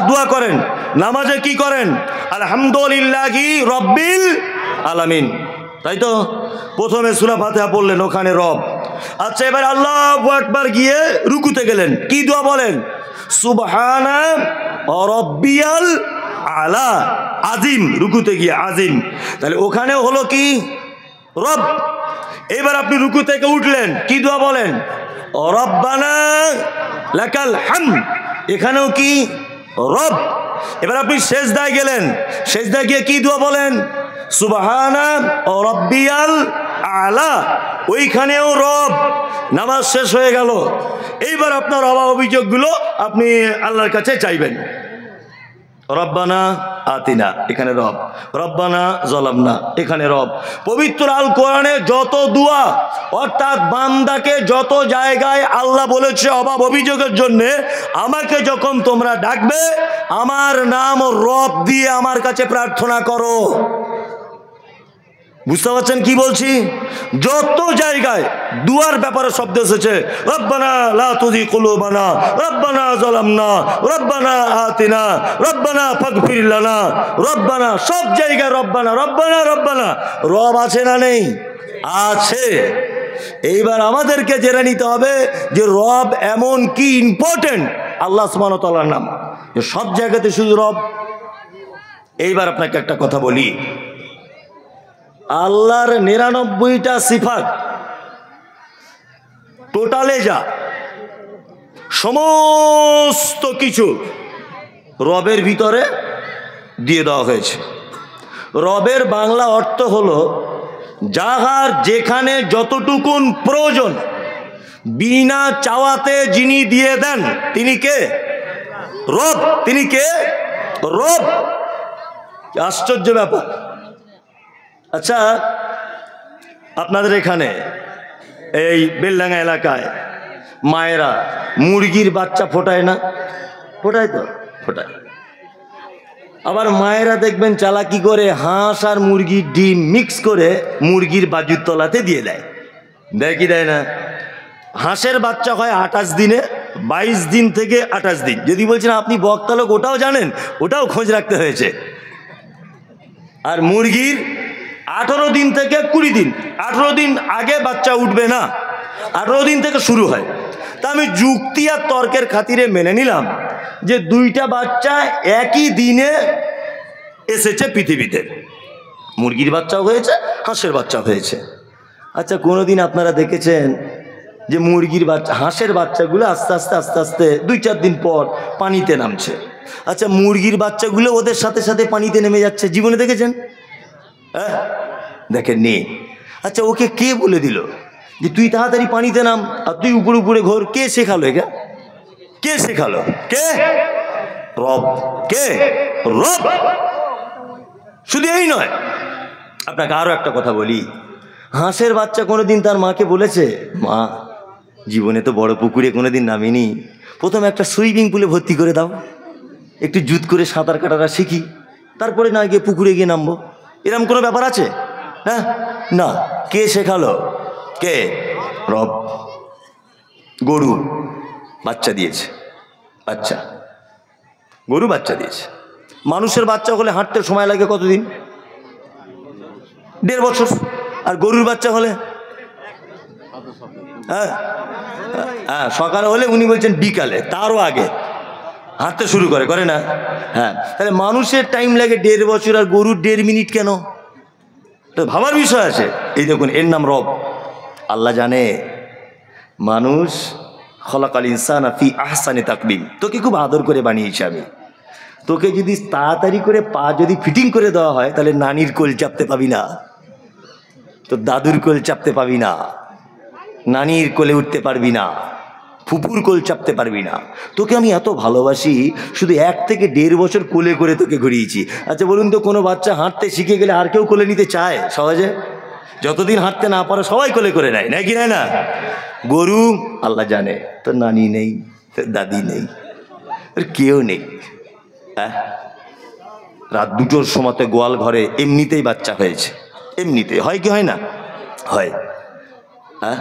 [SPEAKER 1] দোয়া করেন, নামাজে কি করেন? আলহামদুলিল্লাহি রব্বিল আলামিন, তাই তো? প্রথমে সূরা ফাতিহা পড়লেন, ওখানে রব। আচ্ছা, এবার আল্লাহু আকবার গিয়ে রুকুতে গেলেন, কি দোয়া বলেন? সুবহানা রাব্বিয়াল আলা, আজিম, রুকুতে গিয়ে আজিম। তাহলে ওখানেও হলো কি? রব। এবার আপনি রুকু থেকে উঠলেন, কি দোয়া বলেন? রব্বানা লাকাল হামদ, এখানেও কি? রব। এবার আপনি সেজদায় গেলেন, সেজদায় গিয়ে কি দোয়া বলেন? সুবহানা রাব্বিয়াল আলা, ওইখানেও রব। নামাজ শেষ হয়ে গেল। এইবার আপনার অভাব অভিযোগগুলো আপনি আল্লাহর কাছে চাইবেন। রব্বানা আতিনা, এখানে রব। রব্বানা যালামনা, এখানে রব। পবিত্র আল কোরআনে যত দোয়া, অর্থাৎ বান্দাকে যত জায়গায় আল্লাহ বলেছে অভাব অভিযোগের জন্য, আমাকে যখন তোমরা ডাকবে আমার নাম রব দিয়ে আমার কাছে প্রার্থনা করো। বুঝতে পারছেন কি বলছি? যত জায়গায় দুয়ার ব্যাপারে শব্দ এসেছে, রব্বানা লা তুযিগ কুলুবানা, রব্বানা যালামনা, রব্বানা আতিনা, রব্বানা ফাগফির লানা, রব্বানা, সব জায়গায় রব্বানা রব্বানা রব্বানা। রব আছে না নেই? আছে। এইবার আমাদেরকে জেনে নিতে হবে যে রব এমন কি ইম্পর্টেন্ট আল্লাহ সুবহানাহু ওয়া তাআলার নাম, যে সব জায়গাতে শুধু রব। এইবার আপনাকে একটা কথা বলি, আল্লাহর 99টা সিফাত টোটালে যা সমস্ত কিছু রবের ভিতরে দিয়ে দেওয়া হয়েছে। রবের বাংলা অর্থ হলো যাহার যেখানে যতটুকুন প্রয়োজন বিনা চাওয়াতে যিনি দিয়ে দেন তিনি কে? রব। তিনি কে? রব। আশ্চর্য ব্যাপার। আচ্ছা, আপনাদের এখানে এই বেলডাঙ্গা এলাকায় মায়েরা মুরগির বাচ্চা ফোটায় না? ফোটায় তো? ফোটায়। আবার মায়েরা দেখবেন চালাকি করে হাঁস আর মুরগির ডিম মিক্স করে মুরগির বাজুর তলাতে দিয়ে দেয়। দেয় কি দেয় না? হাঁসের বাচ্চা হয় 28 দিনে, 22 দিন থেকে 28 দিন। যদি বলছেন আপনি বক্তা লোক, ওটাও জানেন, ওটাও খোঁজ রাখতে হয়েছে। আর মুরগির 18 দিন থেকে 20 দিন, 18 দিন আগে বাচ্চা উঠবে না, 18 দিন থেকে শুরু হয়। তা আমি যুক্তি আর তর্কের খাতিরে মেনে নিলাম যে দুইটা বাচ্চা একই দিনে এসেছে পৃথিবীতে, মুরগির বাচ্চাও হয়েছে, হাঁসের বাচ্চা হয়েছে। আচ্ছা, কোনোদিন আপনারা দেখেছেন যে মুরগির বাচ্চা, হাঁসের বাচ্চাগুলো আস্তে আস্তে আস্তে আস্তে 2-4 দিন পর পানিতে নামছে? আচ্ছা, মুরগির বাচ্চাগুলো ওদের সাথে সাথে পানিতে নেমে যাচ্ছে, জীবনে দেখেছেন? হ্যাঁ, দেখেননি। আচ্ছা, ওকে কে বলে দিল যে তুই তাড়াতাড়ি পানিতে নাম আর তুই উপরে উপরে ঘোর? কে শেখালো এটা? কে শেখালো? কে? রব। কে? রব। শুধু এই নয়, আপনাকে আরো একটা কথা বলি। হাঁসের বাচ্চা কোনোদিন তার মাকে বলেছে, মা জীবনে তো বড় পুকুরে কোনোদিন নামিনি, প্রথমে একটা সুইমিং পুলে ভর্তি করে দাও, একটু জুত করে সাঁতার কাটাটা শিখি, তারপরে না গিয়ে পুকুরে গিয়ে নামবো? এরকম কোনো ব্যাপার আছে? হ্যাঁ, না। কে শেখালো? কে? রব। গরু বাচ্চা দিয়েছে, বাচ্চা, গরু বাচ্চা দিয়েছে। মানুষের বাচ্চা হলে হাঁটতে সময় লাগে কতদিন? 1.5 বছর। আর গরুর বাচ্চা হলে? হ্যাঁ হ্যাঁ, সকালে হলে উনি বলছেন বিকালে, তারও আগে হাঁটতে শুরু করে না? হ্যাঁ, তাহলে মানুষের টাইম লাগে 1.5 বছর আর গরুর 1.5 মিনিট কেন? তো ভাবার বিষয় আছে। এই দেখুন, এর নাম রব। আল্লাহ জানে মানুষ খলাকাল ইনসানা ফি আহসানি তাকবীম, তোকে খুব আদর করে বানিয়েছি আমি। তোকে যদি তাড়াতাড়ি করে পা যদি ফিটিং করে দেওয়া হয়, তাহলে নানির কোল চাপতে পাবি না, তো দাদুর কোল চাপতে পাবি না, নানির কোলে উঠতে পারবি না, ফুপুর কোল চাপতে পারবি না। তোকে আমি এত ভালোবাসি, শুধু 1 থেকে 1.5 বছর কোলে করে তোকে ঘুরিয়েছি। আচ্ছা বলুন তো, কোনো বাচ্চা হাঁটতে শিখে গেলে আর কেউ কোলে নিতে চায় সহজে? যতদিন হাঁটতে না পারে সবাই কোলে করে নেয়, নাকি নেয় না? গরু আল্লাহ জানে তোর নানি নেই, তোর দাদি নেই, কেউ নেই। হ্যাঁ, রাত 2টোর সময়তে গোয়াল ঘরে এমনিতেই বাচ্চা হয়েছে, এমনিতে হয় কি হয় না? হয়। হ্যাঁ,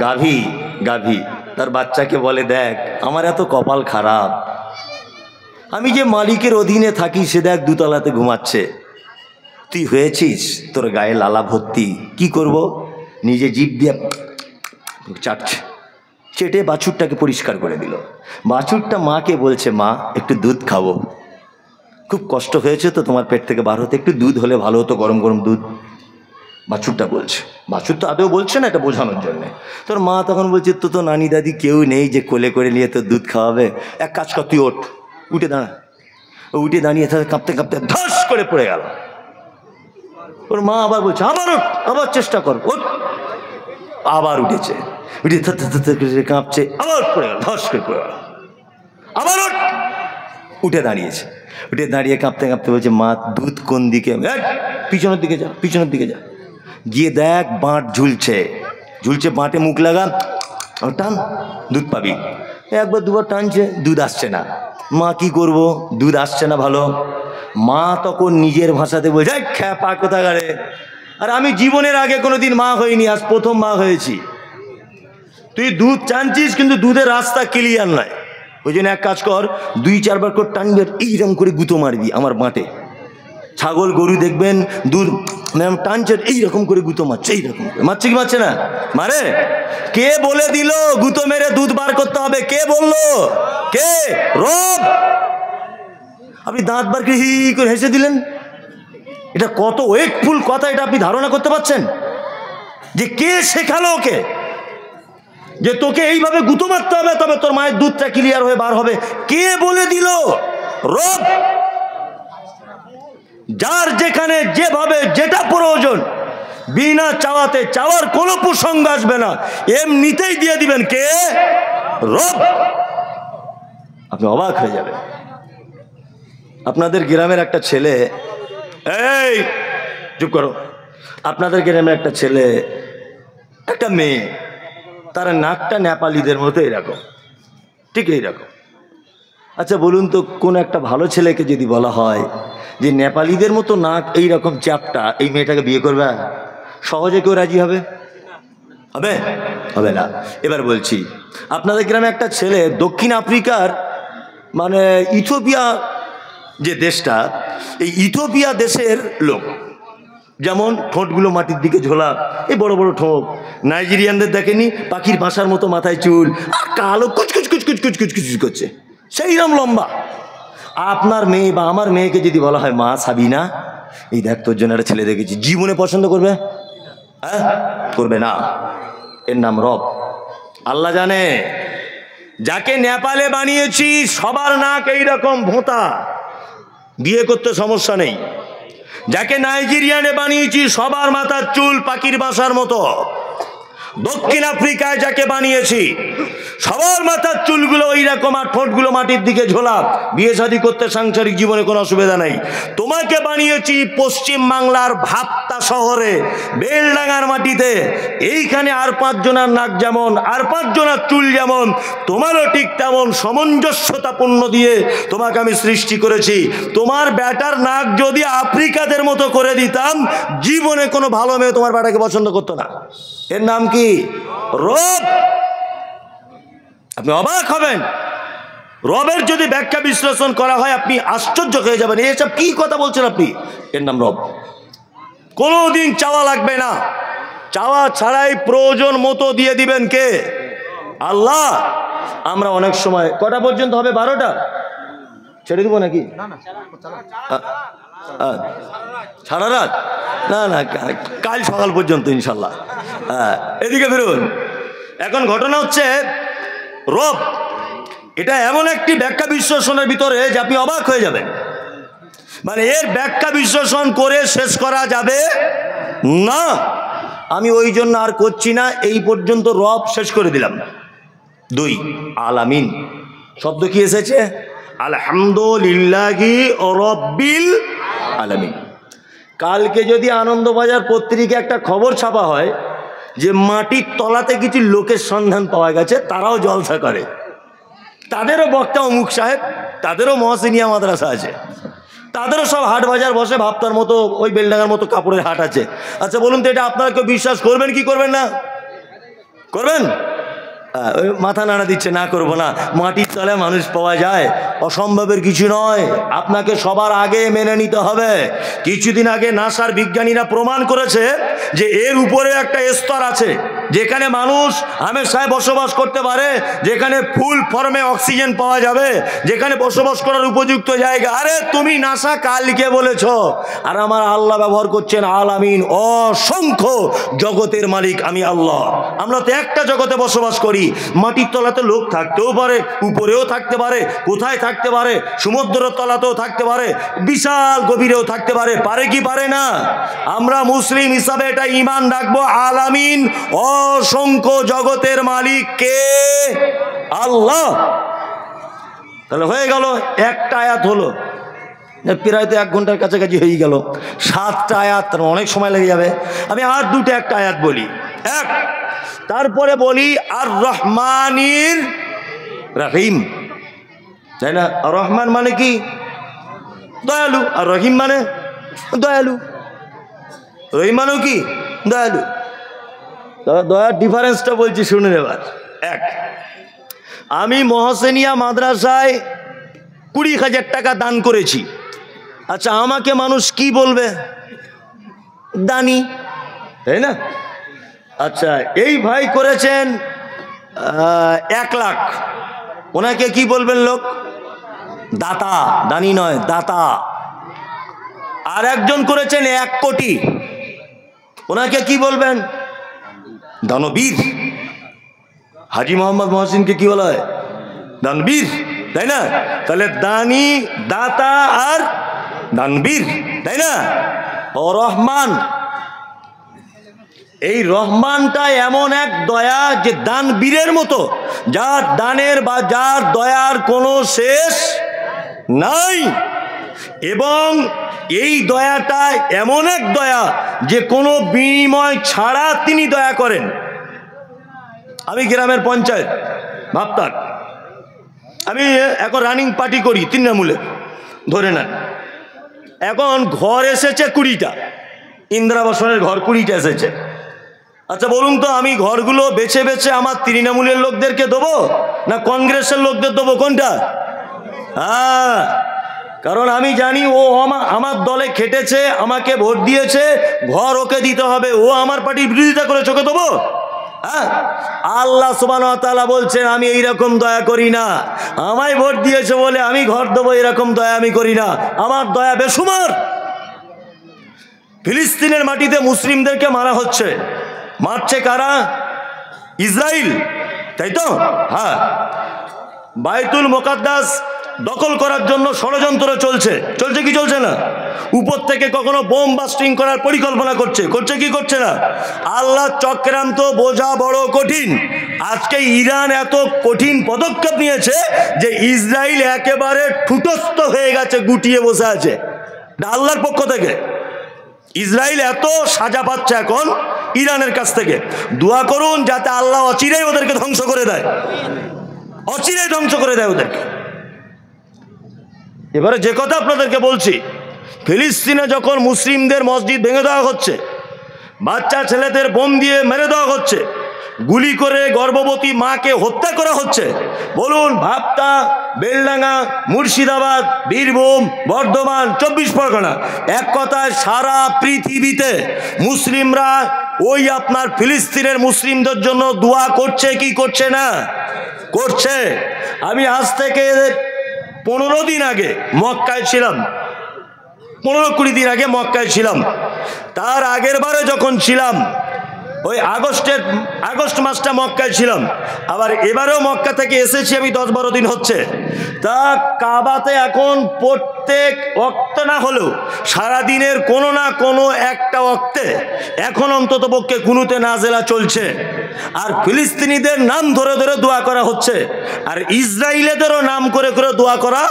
[SPEAKER 1] গাভী তার বাচ্চাকে বলে, দেখ আমার এত কপাল খারাপ, আমি যে মালিকের অধীনে থাকি সে দেখ 2 তলাতে ঘুমাচ্ছে, তুই হয়েছিস তোর গায়ে লালা ভর্তি, কি করব? নিজে জিভ দিয়ে চাটছে, চেটে বাছুরটাকে পরিষ্কার করে দিল। বাছুরটা মাকে বলছে, মা একটু দুধ খাবো, খুব কষ্ট হয়েছে তো তোমার পেট থেকে বার হতে, একটু দুধ হলে ভালো হতো, গরম গরম দুধ। বাছুরটা বলছে, বাছুর তো আদৌ বলছে না, এটা বোঝানোর জন্যে। তোর মা তখন বলছে, তো নানি দাদি কেউ নেই যে কোলে করে নিয়ে তোর দুধ খাওয়াবে, এক কাজ কর, তুই ওঠ, উঠে দাঁড়া। ও উঠে দাঁড়িয়ে থাকে, কাঁপতে কাঁপতে ধস করে পড়ে গেল। ওর মা আবার বলছে, আবার ওঠ, আবার চেষ্টা কর, ওঠ। আবার উঠেছে, উঠে কাঁপছে, আবার পড়ে গেল, ধস করে পড়ে গেল। আবার ওঠ, উঠে দাঁড়িয়েছে, উঠে দাঁড়িয়ে কাঁপতে কাঁপতে বলছে, মা দুধ কোন দিকে? পিছনের দিকে যা, পিছনের দিকে যা, গিয়ে দেখ বাঁট ঝুলছে, বাঁটে মুখ লাগা, টান, দুধ পাবি। 1-2বার টানছে, দুধ আসছে না। মা কি করব, দুধ আসছে না ভালো। মা তখন নিজের ভাষাতে বলছে, খ্যাপা কোথাকারে, আর আমি জীবনের আগে কোনোদিন মা হইনি, আজ প্রথম মা হয়েছি। তুই দুধ টানছিস কিন্তু দুধের রাস্তা ক্লিয়ার নয়, ওই জন্য এক কাজ কর, 2-4 বার করে টানবি, এইরকম করে গুঁতো মারবি আমার বাঁটে। ছাগল গরু দেখবেন দুধ টানছে, এইরকম করে গুঁতো মারছে, এইরকম মারছে কি মারছে না? মারে। কে বলে দিল গুঁতো মেরে দুধ বার করতে হবে? কে বললো? কে? রব। আপনি দাঁত বার করে হি করে হেসে দিলেন, এটা কত ওয়েটফুল কথা, এটা আপনি ধারণা করতে পারছেন? যে কে শেখালো ওকে যে তোকে এইভাবে গুঁতো মারতে হবে, তবে তোর মায়ের দুধটা ক্লিয়ার হয়ে বার হবে? কে বলে দিল? রব। যার যেখানে যেভাবে যেটা প্রয়োজন, বিনা চাওয়াতে, চাওয়ার কোনো প্রসঙ্গ আসবে না, এমনিতেই দিয়ে দিবেন। কে? রব। আপনি অবাক হয়ে যাবেন। আপনাদের গ্রামের একটা ছেলে, এই চুপ করো, আপনাদের গ্রামের একটা ছেলে, একটা মেয়ে, তার নাকটা নেপালিদের মতো এরকম, ঠিক এইরকম। আচ্ছা বলুন তো, কোন একটা ভালো ছেলেকে যদি বলা হয় যে নেপালিদের মতো নাক, এইরকম চ্যাপটা, এই মেয়েটাকে বিয়ে করবে, সহজে কেউ রাজি হবে? হবে? হবে না। এবার বলছি, আপনাদের গ্রামে একটা ছেলে দক্ষিণ আফ্রিকার, মানে ইথিওপিয়া যে দেশটা, এই ইথিওপিয়া দেশের লোক, যেমন ঠোঁটগুলো মাটির দিকে ঝোলা, এই বড় বড় ঠোঁট। নাইজেরিয়ানদের দেখেনি পাখির বাসার মতো মাথায় চুল, আর কালো কুচকুচ কুচকুচ কুচকুচ কুচকুচ করছে, সেইরকম লম্বা। আপনার মেয়ে বা আমার মেয়েকে যদি বলা হয় মা সাবিনা, এই দেখ তোর জন্য একটা ছেলে দেখেছি, জীবনে পছন্দ করবে? হ্যাঁ, করবে না। এর নাম রব। আল্লাহ জানে যাকে নেপালে বানিয়েছি সবার নাক এইরকম ভোঁতা, বিয়ে করতে সমস্যা নেই। যাকে নাইজেরিয়ানে বানিয়েছি সবার মাথার চুল পাখির বাসার মতো। দক্ষিণ আফ্রিকায় যাকে বানিয়েছি সবার মাথার চুলগুলো ওই রকম, আর ঠোঁটগুলো মাটির দিকে ঝোলা, বিয়ে শাদী করতে সাংসারিক জীবনে কোনো অসুবিধা নেই। তোমাকে বানিয়েছি পশ্চিম বাংলার ভাপ্তা শহরে, বেলডাঙ্গার মাটিতে। এইখানে আর 5 জনের নাক যেমন, আর 5 জনের চুল যেমন, তোমারও ঠিক তেমন সামঞ্জস্যতাপূর্ণ দিয়ে তোমাকে আমি সৃষ্টি করেছি। তোমার ব্যাটার নাক যদি আফ্রিকাদের মতো করে দিতাম, জীবনে কোনো ভালো মেয়ে তোমার ব্যাটাকে পছন্দ করতো না। এর নাম কি? রব। আপনি অবাক হবেন, রবের যদি ব্যাখ্যা বিশ্লেষণ করা হয় আপনি আশ্চর্য হয়ে যাবেন, এসব কি কথা বলছেন আপনি। এর নাম রব। কোনোদিন চাওয়া লাগবে না, চাওয়া ছাড়াই প্রয়োজন মতো দিয়ে দিবেন কে? আল্লাহ। আমরা অনেক সময় কটা পর্যন্ত হবে? 12টা ছেড়ে দিব নাকি? সারা রাত? না না, কাল সকাল পর্যন্ত ইনশাল্লাহ। হ্যাঁ, এদিকে ফিরুন। এখন ঘটনা হচ্ছে রব, এটা এমন একটি ব্যাখ্যা বিশ্লেষণের ভিতরে যে আপনি অবাক হয়ে যাবেন। মানে এর ব্যাখ্যা বিশ্লেষণ করে শেষ করা যাবে না। আমি ওই জন্য আর করছি না, এই পর্যন্ত রব শেষ করে দিলাম। 2 আলামিন শব্দ কি এসেছে? আলহামদুলিল্লাহি রাব্বিল আলামিন। কালকে যদি আনন্দবাজার পত্রিকা একটা খবর ছাপা হয় যে মাটির তলাতে কিছু লোকের সন্ধান পাওয়া গেছে, তারাও জলসা করে, তাদেরও বক্তা অমুক সাহেব, তাদেরও মহসিনিয়া মাদ্রাসা আছে, তাদেরও সব হাট বাজার বসে, ভাবতার মতো ওই বেলডাঙ্গার মতো কাপড়ের হাট আছে। আচ্ছা বলুন তো, এটা আপনারা কেউ বিশ্বাস করবেন কি করবেন না? করবেন? ওই মাথা নাড়া দিচ্ছে, না করবো না। মাটির তলায় মানুষ পাওয়া যায়, অসম্ভবের কিছু নয়। আপনাকে সবার আগে মেনে নিতে হবে। কিছুদিন আগে নাসার বিজ্ঞানীরা প্রমাণ করেছে যে এর উপরে একটা স্তর আছে যেখানে মানুষ হামেশায় বসবাস করতে পারে, যেখানে ফুল ফর্মে অক্সিজেন পাওয়া যাবে, যেখানে বসবাস করার উপযুক্ত জায়গা। আরে তুমি নাসা কালকে বলেছ, আর আমার আল্লাহ ব্যবহার করছেন আলামিন, অসংখ্য জগতের মালিক আমি আল্লাহ। আমরা তো একটা জগতে বসবাস করি। মাটির তলাতে লোক থাকতেও পারে, উপরেও থাকতে পারে, কোথায় থাকতে পারে, সমুদ্রের তলাতেও থাকতে পারে, বিশাল গভীরেও থাকতে পারে। পারে কি পারে না? আমরা মুসলিম হিসাবে এটা ঈমান রাখবো, আলামিন অসংখ্য জগতের মালিক কে? আল্লাহ। তাহলে হয়ে গেল, একটা আয়াত হলো, প্রায় তো 1 ঘন্টার কাছাকাছি হয়ে গেল। 7টা আয়াত, অনেক সময় লেগে যাবে। আমি আর 2টা একটা আয়াত বলি। তারপরে বলি আর রহমানির রহিম, তাই না? আর রহমান মানে কি? দয়ালু। আর রহিম মানে দয়ালু। রহিম মানেও কি? দয়ালু। দয়ার ডিফারেন্সটা বলছি, শুনুন এবার। আমি মহসিনিয়া মাদ্রাসায় 20,000 টাকা দান করেছি। আচ্ছা, আমাকে মানুষ কি বলবে? দানি, তাই না? আচ্ছা, এই ভাই করেছেন 1 লাখ, ওনাকে কি বলবেন লোক? দাতা। দানি নয়, দাতা। আর একজন করেছেন 1 কোটি, ওনাকে কি বলবেন? দানবীর। হাজি মোহাম্মদ মহসিনকে কি বলা হয়? দানবীর, তাই না? তাহলে দানি, দাতা আর দানবীর, তাই না? ও রহমান, এই রহমানটা এমন এক দয়া যে দানবীরের মতো, যার দানের বা যার দয়ার কোনো শেষ নাই। এবং এই দয়াটা এমন এক দয়া যে কোনো বিনিময় ছাড়া তিনি দয়া করেন। আমি গ্রামের পঞ্চায়েত ভাবতার, আমি এখন রানিং পার্টি করি তৃণমূলে, ধরে নেন। এখন ঘর এসেছে 20টা, ইন্দিরাবাসনের ঘর 20টা এসেছে। আচ্ছা বলুন তো, আমি ঘরগুলো বেছে বেছে আমার তৃণমূলের লোকদেরকে দেবো না কংগ্রেসের লোকদের দেবো? কোনটা? হ্যাঁ, কারণ আমি জানি ও আমার দলে খেটেছে, আমাকে ভোট দিয়েছে, ঘর ওকে দিতে হবে। ও আমার পার্টির বিরোধিতা করে চোখে দেবো? হ্যাঁ, আল্লাহ সুবহানাহু ওয়া তাআলা বলছেন আমি এইরকম দয়া করি না। আমায় ভোট দিয়েছে বলে আমি ঘর দেবো এরকম দয়া আমি করি না। আমার দয়া বেশুমার। ফিলিস্তিনের মাটিতে মুসলিমদেরকে মারা হচ্ছে। মারছে কারা? ইসরায়েল, তাই তো? হ্যাঁ, বাইতুল মুকাদ্দাস দখল করার জন্য ষড়যন্ত্র চলছে। চলছে কি চলছে না? উপর থেকে কখনো বোম বাস্টিং করার পরিকল্পনা করছে। করছে কি করছে না? আল্লাহ চক্রান্ত বোঝা বড় কঠিন। আজকে ইরান এত কঠিন পদক্ষেপ নিয়েছে যে ইসরায়েল একেবারে ঠুটস্থ হয়ে গেছে, গুটিয়ে বসে আছে। আল্লাহর পক্ষ থেকে ইসরায়েল এত সাজা পাচ্ছে এখন ইরানের কাছ থেকে। দোয়া করুন যাতে আল্লাহ অচিরেই ওদেরকে ধ্বংস করে দেয়, অচিরেই ধ্বংস করে দেয় ওদেরকে। এবারে যে কথা আপনাদেরকে বলছি, ফিলিস্তিনে যখন মুসলিমদের মসজিদ ভেঙে দেওয়া হচ্ছে, বাচ্চা ছেলেদের বোম দিয়ে মেরে দেওয়া হচ্ছে, গুলি করে গর্ভবতী মাকে হত্যা করা হচ্ছে, বলুন ভাবতা, বেলডাঙ্গা, মুর্শিদাবাদ, বীরভূম, বর্ধমান, 24 পরগনা, এক কথায় সারা পৃথিবীতে মুসলিমরা ওই আপনার ফিলিস্তিনের মুসলিমদের জন্য দোয়া করছে কি করছে না? করছে। আমি আজ থেকে 15 দিন আগে মক্কায় ছিলাম, 15-20 দিন আগে মক্কায় ছিলাম। তার আগের বারে যখন ছিলাম ওই আগস্ট মাসটা মক্কায় ছিলাম। আবার এবারেও মক্কা থেকে এসেছি আমি 10-12 দিন হচ্ছে। তা কাবাতে এখন প্রত্যেক ওয়াক্তে না হলেও সারাদিনের কোনো না কোনো একটা ওয়াক্তে এখন অন্তত পক্ষে কুনুতে নাজেলা চলছে। আর ফিলিস্তিনিদের নাম ধরে ধরে দোয়া করা হচ্ছে, আর ইসরায়েলেদেরও নাম করে করে দোয়া করা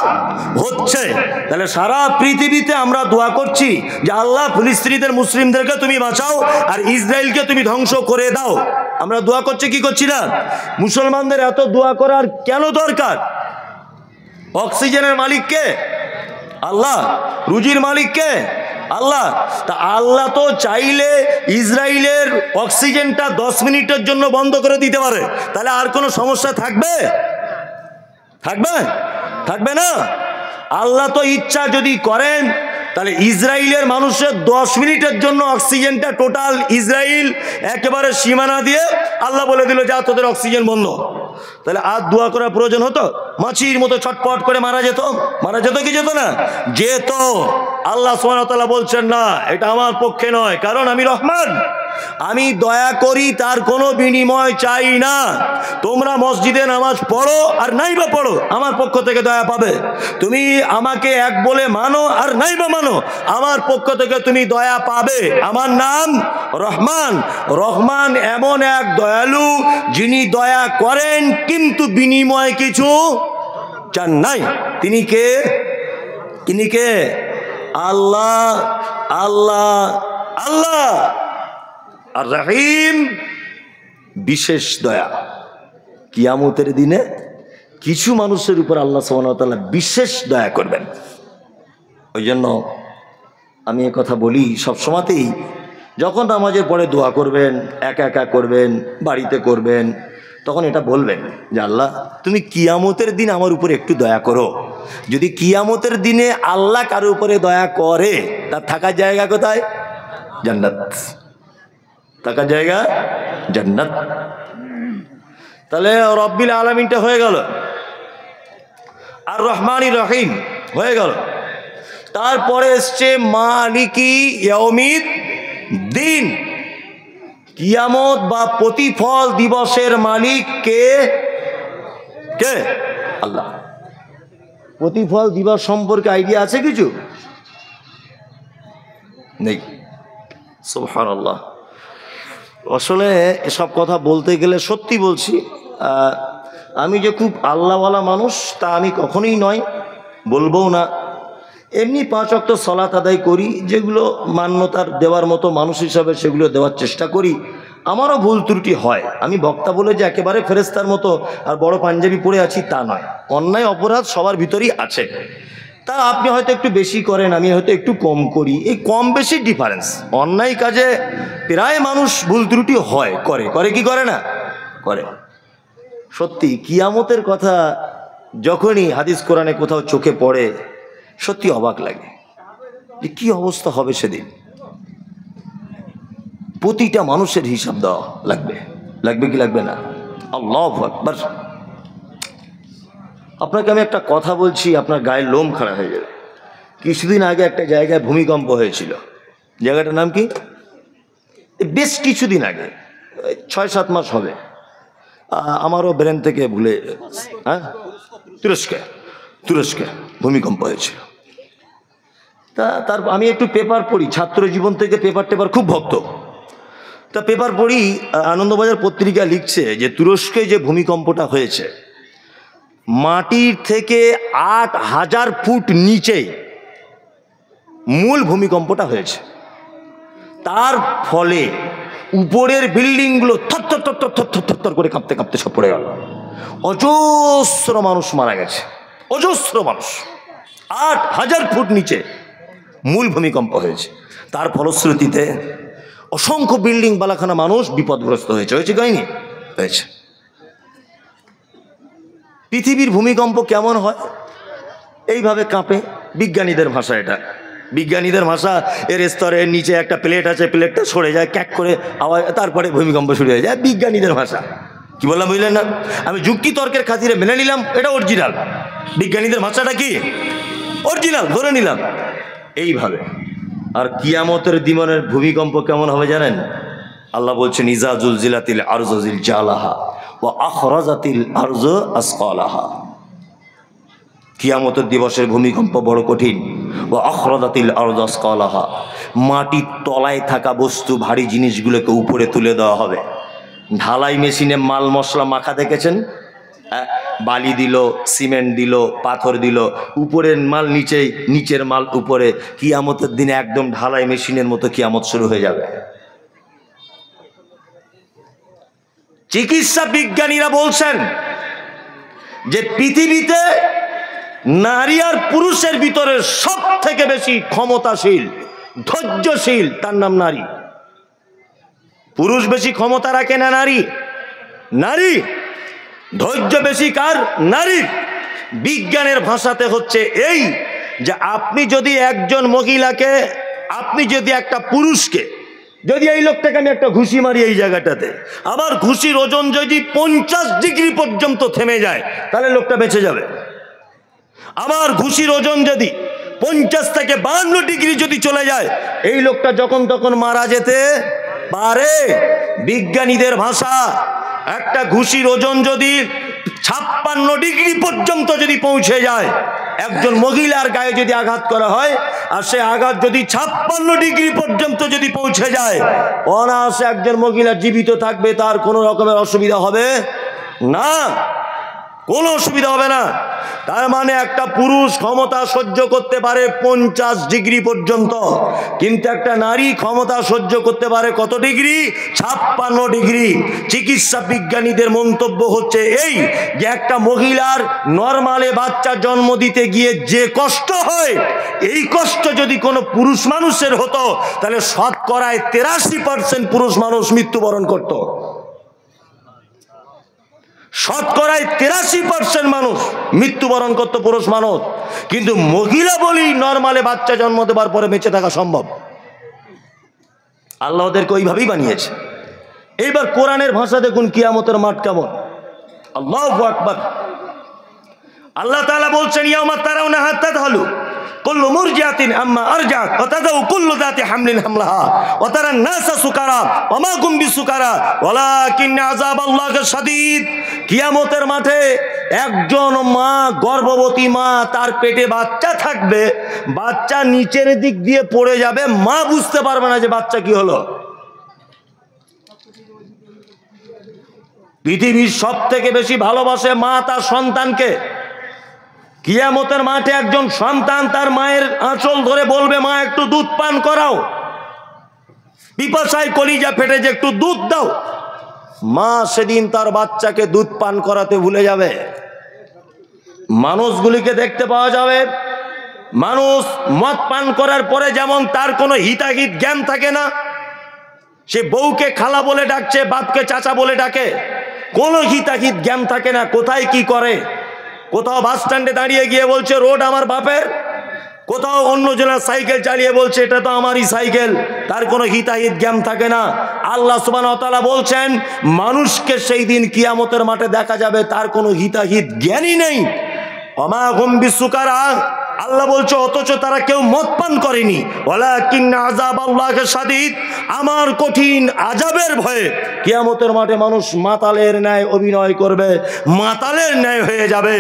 [SPEAKER 1] হচ্ছে। তাহলে সারা পৃথিবীতে আমরা দোয়া করছি যে আল্লাহ ফিলিস্তিনিদের মুসলিমদেরকে তুমি বাঁচাও আর ইসরায়েলকে তুমি ধ্বংস করে দাও। আমরা দোয়া করছি কি করছি না? মুসলমানদের এত দোয়া করার কেন দরকার? অক্সিজেনের মালিক কে? আল্লাহ। রুজির মালিক কে? আল্লাহ। তা আল্লাহ তো চাইলে ইসরায়েলের অক্সিজেনটা 10 মিনিটের জন্য বন্ধ করে দিতে পারে। তাহলে আর কোনো সমস্যা থাকবে? থাকবে? থাকবে না। আল্লাহ তো ইচ্ছা যদি করেন তাহলে ইসরায়েলের মানুষের 10 মিনিটের জন্য অক্সিজেনটা টোটাল ইসরায়েল একেবারে সীমানা দিয়ে আল্লাহ বলে দিল যা তোদের অক্সিজেন বন্ধ। তাহলে আর দোয়া করার প্রয়োজন হতো? মাছির মতো ছটপট করে মারা যেত? মারা যেত কি যেত না? যেত। আল্লাহ সুবহানাহু ওয়া তাআলা বলছেন না, এটা আমার পক্ষে নয়, কারণ আমি রহমান, আমি দয়া করি, তার কোনো বিনিময় চাই না। তোমরা মসজিদে নামাজ পড়ো আর নাই বা পড়ো, আমার পক্ষ থেকে দয়া পাবে। তুমি আমাকে এক বলে মানো আর নাই বা মানো, আমার পক্ষ থেকে তুমি দয়া পাবে। আমার নাম রহমান। রহমান এমন এক দয়ালু যিনি দয়া করেন কিন্তু বিনিময় কিছু চান নাই। তিনি কে? তিনি কে? আল্লাহ। আল্লাহ আল্লাহ আর রহিম, বিশেষ দয়া। কিয়ামতের দিনে কিছু মানুষের উপর আল্লাহ সুবহানাহু ওয়া তাআলা বিশেষ দয়া করবেন। ওই জন্য আমি এ কথা বলি সবসময়তেই, যখন নামাজের পরে দোয়া করবেন, একা একা করবেন, বাড়িতে করবেন, তখন এটা বলবেন যে আল্লাহ তুমি কিয়ামতের দিন আমার উপরে একটু দয়া করো। যদি কিয়ামতের দিনে আল্লাহ কারো উপরে দয়া করে, তার থাকার জায়গা কোথায়? জান্নাত। থাকার জায়গা জান্নাত। তাহলে রব্বিল আলামিনটা হয়ে গেল, আর রহমানির রহিম হয়ে গেল। তারপরে এসছে মালিকি ইয়াউমিদ দিন। কিয়ামত বা প্রতিফল দিবসের মালিক কে? কে? আল্লাহ। প্রতিফল দিবস সম্পর্কে আইডিয়া আছে কিছু? নেই। সুবহানাল্লাহ। আসলে এসব কথা বলতে গেলে সত্যি বলছি, আমি যে খুব আল্লাহওয়ালা মানুষ তা আমি কখনোই নয়, বলবও না। এমনি 5 ওয়াক্ত সালাত আদায় করি, যেগুলো মান্যতার দেওয়ার মতো মানুষ হিসাবে সেগুলো দেওয়ার চেষ্টা করি। আমারও ভুল ত্রুটি হয়। আমি বক্তা বলে যে একেবারে ফেরেশতার মতো আর বড় পাঞ্জাবি পরে আছি তা নয়। অন্যায় অপরাধ সবার ভিতরেই আছে। তা আপনি হয়তো একটু বেশি করেন, আমি হয়তো একটু কম করি, এই কম বেশি ডিফারেন্স। অন্যায় কাজে প্রায় মানুষ ভুল ত্রুটি হয়, করে। করে কি করে না? করে। সত্যি কিয়ামতের কথা যখনই হাদিস কোরআনে কোথাও চোখে পড়ে, সত্যি অবাক লাগে যে কি অবস্থা হবে সেদিন। প্রতিটা মানুষের হিসাব দেওয়া লাগবে, লাগবে কি লাগবে না? আল্লাহু আকবার। আপনাকে আমি একটা কথা বলছি, আপনার গায়ের লোম খাড়া হয়ে যাবে। কিছুদিন আগে একটা জায়গায় ভূমিকম্প হয়েছিল, জায়গাটার নাম কি? বেশ কিছুদিন আগে, 6-7 মাস হবে, আমারও ব্রেন থেকে ভুলে, হ্যাঁ, তুরস্কে ভূমিকম্প হয়েছিল। তার আমি একটু পেপার পড়ি, ছাত্র জীবন থেকে পেপার খুব ভক্ত। তা পেপার পড়ি, আনন্দবাজার পত্রিকা লিখছে যে তুরস্কে যে ভূমিকম্পটা হয়েছে, মাটির থেকে 8,000 ফুট নিচে মূল ভূমিকম্পটা হয়েছে। তার ফলে উপরের বিল্ডিংগুলো থর করে কাঁপতে কাঁপতে সব পড়ে গেল। অজস্র মানুষ মারা গেছে, অজস্র মানুষ। 8,000 ফুট নিচে মূল ভূমিকম্প হয়েছে। তার ফলশ্রুতিতে অসংখ্য বিল্ডিং বালাখানা মানুষ বিপদগ্রস্ত হয়েছে। হয়নি? হয়েছে। পৃথিবীর ভূমিকম্প কেমন হয়? এইভাবে কাঁপে। বিজ্ঞানীদের ভাষা এটা, বিজ্ঞানীদের ভাষা। এর স্তরের নিচে একটা প্লেট আছে, প্লেটটা সরে যায় ক্যাক করে আওয়াজ, তারপরে ভূমিকম্প শুরু হয়ে যায়। বিজ্ঞানীদের ভাষা। কি বললাম বুঝলেন না? আমি যুক্তি তর্কের খাতিরে মেনে নিলাম এটা অরিজিনাল, বিজ্ঞানীদের ভাষাটা কি অরিজিনাল ধরে নিলাম এইভাবে। আর কিয়ামতের দিনের ভূমিকম্প কেমন হবে জানেন? আল্লাহ বলছেন ইজা জুলজিলাতিল আরজু জিলজালাহা ওয়া আখরাজাতিল আরজু আসকালাহা। কিয়ামতের দিবসের ভূমিকম্প বড় কঠিন। ওয়া আখরাজাতিল আরজু আসকালাহা, মাটির তলায় থাকা বস্তু, ভারী জিনিসগুলোকে উপরে তুলে দেওয়া হবে। ঢালাই মেশিনে মাল মশলা মাখা দেখেছেন? বালি দিল, সিমেন্ট দিল, পাথর দিল, উপরের মাল নিচেই, নিচের মাল উপরে। কিয়ামতের দিনে একদম ঢালাই মেশিনের মতো কিয়ামত শুরু হয়ে যাবে। চিকিৎসা বিজ্ঞানীরা বলছেন যে পৃথিবীতে নারী আর পুরুষের ভিতরে সব থেকে বেশি ক্ষমতাশীল, ধৈর্যশীল, তার নাম নারী। পুরুষ বেশি ক্ষমতা রাখে না নারী? নারী। ধৈর্য বেশি কার? নারীর। বিজ্ঞানের ভাষাতে হচ্ছে এই যে আপনি যদি একজন মহিলাকে, আপনি যদি একটা পুরুষকে, যদি এই লোকটাকে আমি একটা ঘুষি মারি এই জায়গাটাতে, আবার ঘুষির ওজন যদি 50 ডিগ্রি পর্যন্ত থেমে যায় তাহলে লোকটা বেঁচে যাবে। আবার ঘুষির ওজন যদি 50 থেকে 52 ডিগ্রি যদি চলে যায়, এই লোকটা যখন তখন মারা যেতে পারে। বিজ্ঞানীদের ভাষা, একটা ঘুষির ওজন যদি 56 ডিগ্রি পর্যন্ত যদি পৌঁছে যায়, একজন মহিলার গায়ে যদি আঘাত করা হয় আর সে আঘাত যদি 56 ডিগ্রি পর্যন্ত যদি পৌঁছে যায়, অনায়াসে একজন মহিলা জীবিত থাকবে, তার কোনো রকমের অসুবিধা হবে না, কোনো অসুবিধা হবে না। তার মানে একটা পুরুষ ক্ষমতা সহ্য করতে পারে 50 ডিগ্রি পর্যন্ত, কিন্তু একটা নারী ক্ষমতা সহ্য করতে পারে কত ডিগ্রি? 56 ডিগ্রি। চিকিৎসা বিজ্ঞানীদের মন্তব্য হচ্ছে এই যে একটা মহিলার নরমালে বাচ্চা জন্ম দিতে গিয়ে যে কষ্ট হয়, এই কষ্ট যদি কোনো পুরুষ মানুষের হতো তাহলে শতকরায় 83% পুরুষ মানুষ মৃত্যুবরণ করত। শতকরায় 83% মানুষ মৃত্যুবরণ করতো পুরুষ মানুষ। কিন্তু মহিলা বলি নরমালে বাচ্চা জন্ম দেবার পরে বেঁচে থাকা সম্ভব। আল্লাহ ওদেরকে ওইভাবেই বানিয়েছে। এইবার কোরআনের ভাষা দেখুন কিয়ামতের মাঠ কেমন। আল্লাহু আকবার। আল্লাহ তাআলা বলছেন ইয়াউমা তারাউনাহা তাযহালু কুল্লু মুরজিআতিন আম্মা আরজাত ওয়া তাযাউ কুল্লু যাতি হামলিন হামলাহা ওয়া তারান নাসা সুকারা ওয়া মা কুম বিসুকারা ওয়ালাকিন আযাবাল্লাহি শাদীদ। কিয়ামতের মাঠে একজন মা, গর্ভবতী মা, তার পেটে বাচ্চা থাকবে, বাচ্চা নিচের দিক দিয়ে পড়ে যাবে, মা বুঝতে পারবে না যে বাচ্চা কি হলো। পৃথিবীর সব থেকে বেশি ভালোবাসে মা তার সন্তানকে। কিয়ামতের মাঠে একজন সন্তান তার মায়ের আঁচল ধরে বলবে, মা একটু দুধ পান করাও, পিপাসায় কলিজা ফেটে যে একটু দুধ দাও। মা সেদিন তার বাচ্চাকে দুধ পান করাতে ভুলে যাবে। মানুষগুলিকে দেখতে পাওয়া যাবে, মানুষ মদ পান করার পরে যেমন তার কোনো হিতাহিত জ্ঞান থাকে না, সে বউকে খালা বলে ডাকছে, বাপকে চাচা বলে ডাকে, কোনো হিতাহিত জ্ঞান থাকে না, কোথায় কি করে। কোথাও বাস স্ট্যান্ডে দাঁড়িয়ে গিয়ে বলছে রোড আমার বাপের, কোথাও অন্য জনের সাইকেল চালিয়ে বলছে এটা তো আমারই সাইকেল, তার কোনো হিতাহিত জ্ঞান থাকে না। আল্লাহ সুবহানাহু ওয়া তাআলা বলছেন মানুষকে সেই দিন কিয়ামতের মাঠে দেখা যাবে তার কোনো হিতাহিত জ্ঞানই নেই। ওমা হুম বিসুকারা, আল্লাহ বলছে অথচ তারা কেউ মদ পান করেনি। ওয়ালাকিন্না আযাবাল্লাহি শাদীদ, আমার কঠিন আযাবের ভয়ে কিয়ামতের মাঠে মানুষ মাতালের ন্যায় অভিনয় করবে, মাতালের ন্যায় হয়ে যাবে,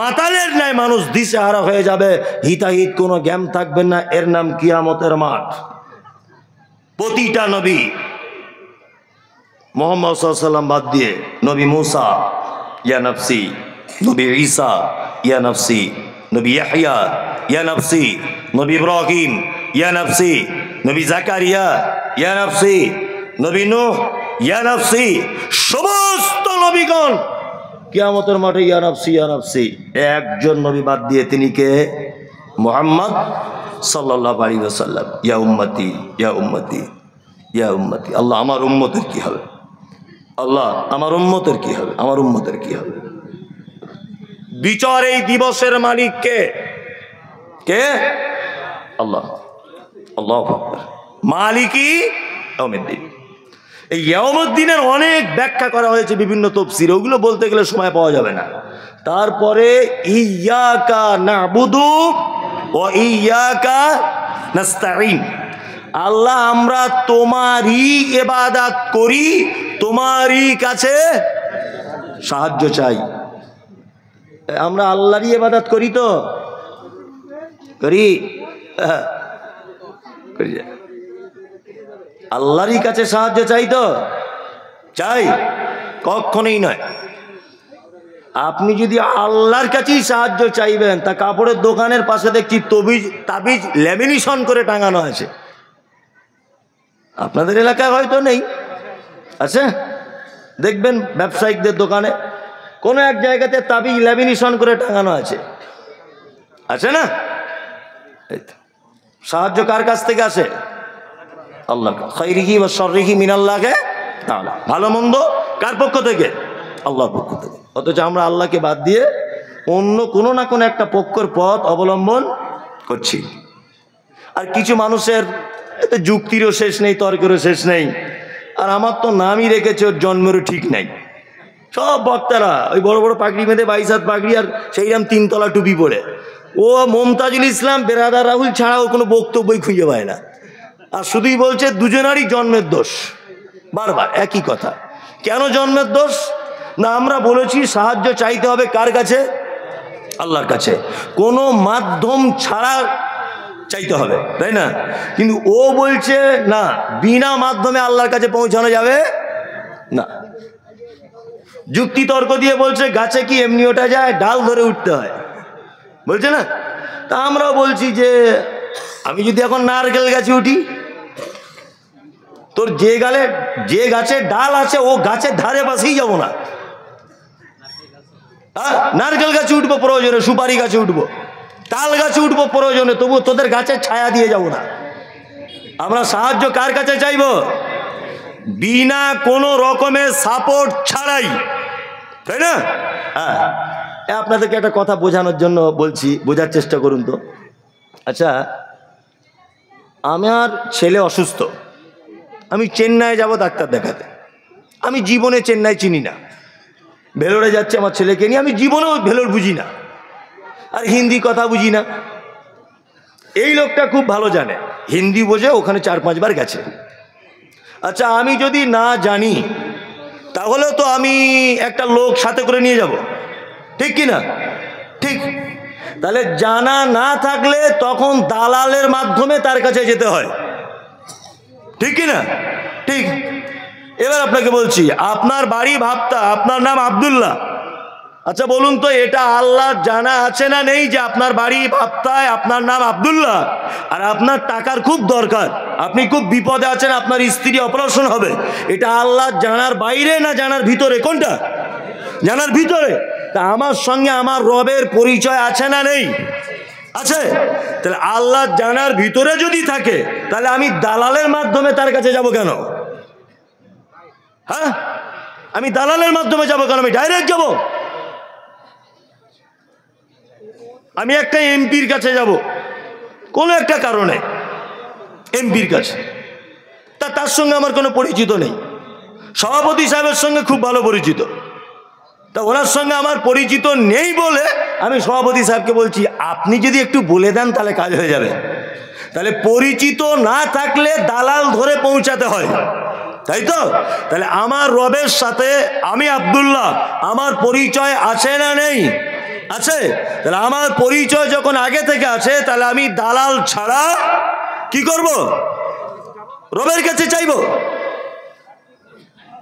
[SPEAKER 1] মাতালের ন্যায় মানুষ দিশেহারা হয়ে যাবে, হিতাহিত কোনো জ্ঞান থাকবে না। এর নাম কিয়ামতের মাঠ। প্রতিটা নবী, মুহাম্মদ সাল্লাল্লাহু আলাইহি ওয়াসাল্লাম বাদ দিয়ে, নবী মুসা ইয়া নাফসি, নবী ঈসা ইয়া নাফসি, নবী ইয়াহইয়া ইয়া নাফসি, নবী ইব্রাহিম ইয়া নাফসি, নবী জাকারিয়া ইয়া নাফসি, নবী নূহ ইয়া নাফসি, সমস্ত নবীগণ কিয়ামতের মাঠে ইয়া নাফসি ইয়া নাফসি। একজন নবী বাদ দিয়ে, তিনি কে? মুহাম্মদ সাল্লাল্লাহু আলাইহি ওয়াসাল্লাম। ইয়া উম্মতি ইয়া উম্মতি ইয়া উম্মতি। আল্লাহ আমার উম্মতের কি হবে? আল্লাহ আমার উম্মতের কি হবে? আমার উম্মতের কি হবে? বিচার এই দিবসের মালিক কে? কে? আল্লাহ। আল্লাহু আকবার। মালিকি ইয়াউমিদ্দিন। এই ইয়াউমুদ্দিনের অনেক ব্যাখ্যা করা হয়েছে বিভিন্ন তাফসীরে, ওগুলো বলতে গেলে সময় পাওয়া যাবে না। তারপরে ইয়্যাকা না'বুদু ওয়া ইয়্যাকা নাস্তাঈন, আল্লাহ আমরা তোমারই ইবাদত করি, তোমারই কাছে সাহায্য চাই। আমরা আল্লাহরই ইবাদত করি তো? করি? করি। আল্লাহরই কাছে সাহায্য চাই তো? চাই? কখনোই নয়। আপনি যদি আল্লাহর কাছেই সাহায্য চাইবেন, তা কাপড়ের দোকানের পাশে দেখছি তাবিজ ল্যামিনেশন করে টাঙানো আছে। আপনাদের এলাকায় হয়তো নেই, আছে? দেখবেন ব্যবসায়িকদের দোকানে কোনো এক জায়গাতে তাবিজ ল্যামিনেশন করে টাঙানো আছে, আছে না? সাহায্য কার কাছ থেকে আসে? আল্লাহ। খাইরিহি ওয়া শাররিহি মিনাল্লাহি তাআলা, ভালো মন্দ কার পক্ষ থেকে? আল্লাহর পক্ষ থেকে। অথচ আমরা আল্লাহকে বাদ দিয়ে অন্য কোনো না কোনো একটা পক্ষের পথ অবলম্বন করছি। আর কিছু মানুষের এতে যুক্তিরও শেষ নেই, তর্কেরও শেষ নেই। আর আমার তো নামই রেখেছে ওর জন্মেরও ঠিক নাই। সব বক্তারা ওই বড় বড় পাগড়ি বেঁধে, 22 হাত পাগড়ি, আর সেইরকম 3 তলা টুপি পরে। ও মুমতাজুল ইসলাম বেরাদার রাহুল ছাড়াও কোনো বক্তব্যই খুঁজে পায় না, আর শুধুই বলছে দুজনারই জন্মের দোষ। বারবার একই কথা। কেন জন্মের দোষ? না, আমরা বলেছি সাহায্য চাইতে হবে কার কাছে? আল্লাহর কাছে, কোনো মাধ্যম ছাড়া চাইতে হবে, তাই না? কিন্তু ও বলছে না, বিনা মাধ্যমে আল্লাহর কাছে পৌঁছানো যাবে না। যুক্তি তর্ক দিয়ে বলছে গাছে কি এমনি ওঠা যায়, ডাল ধরে উঠতে হয়, বলছে না? তা আমরাও বলছি যে আমি যদি এখন নারকেল গাছে উঠি, তোর যে গাছে ডাল আছে ও গাছের ধারে পাশেই যাবো না। হ্যাঁ, নারকেল গাছে উঠবো প্রয়োজনে, সুপারি গাছে উঠবো, তাল গাছে উঠবো প্রয়োজনে, তবু তোদের গাছের ছায়া দিয়ে যাব না। আমরা সাহায্য কার কাছে চাইব? বিনা কোনো রকমের সাপোর্ট ছাড়াই, তাই না? হ্যাঁ, আপনাদেরকে একটা কথা বোঝানোর জন্য বলছি, বোঝার চেষ্টা করুন তো। আচ্ছা, আমার ছেলে অসুস্থ, আমি চেন্নাই যাব ডাক্তার দেখাতে। আমি জীবনে চেন্নাই চিনি না, ভেলোরে যাচ্ছে আমার ছেলেকে নিয়ে, আমি জীবনেও ভেলোর বুঝি না, আর হিন্দি কথা বুঝি না। এই লোকটা খুব ভালো জানে, হিন্দি বোঝে, ওখানে 4-5 বার গেছে। আচ্ছা, আমি যদি না জানি তাহলে তো আমি একটা লোক সাথে করে নিয়ে যাব, ঠিক কি না? ঠিক। তাহলে জানা না থাকলে তখন দালালের মাধ্যমে তার কাছে যেতে হয়, ঠিক কি না? ঠিক। এবার আপনাকে বলছি, আপনার বাড়ি ভাবতা, আপনার নাম আব্দুল্লাহ। আচ্ছা বলুন তো, এটা আল্লাহ জানা আছে না নেই যে আপনার বাড়ি ভাবতায়, আপনার নাম আব্দুল্লাহ, আর আপনার টাকার খুব দরকার, আপনি খুব বিপদে আছেন, আপনার স্ত্রী অপারেশন হবে, এটা আল্লাহ জানার বাইরে না জানার ভিতরে? কোনটা? জানার ভিতরে। তা আমার সঙ্গে আমার রবের পরিচয় আছে না নেই? আছে। তাহলে আল্লাহ জানার ভিতরে যদি থাকে, তাহলে আমি দালালের মাধ্যমে তার কাছে যাব কেন? হ্যাঁ, আমি দালালের মাধ্যমে যাব কেন? আমি ডাইরেক্ট যাব। আমি একটা এমপির কাছে যাব, কোনো একটা কারণে এমপির কাছে, তার সঙ্গে আমার কোনো পরিচিত নেই। সভাপতি সাহেবের সঙ্গে খুব ভালো পরিচিত, তা ওনার সঙ্গে আমার পরিচিত নেই বলে আমি সভাপতি সাহেবকে বলছি আপনি যদি একটু বলে দেন তাহলে কাজ হয়ে যাবে। তাহলে পরিচিত না থাকলে দালাল ধরে পৌঁছাতে হয়, তাই তো? তাহলে আমার রবের সাথে আমি আব্দুল্লাহ, আমার পরিচয় আছে না নেই? আছে। তাহলে আমার পরিচয় যখন আগে থেকে আছে, তাহলে আমি দালাল ছাড়া কি করব? রবের কাছে চাইব।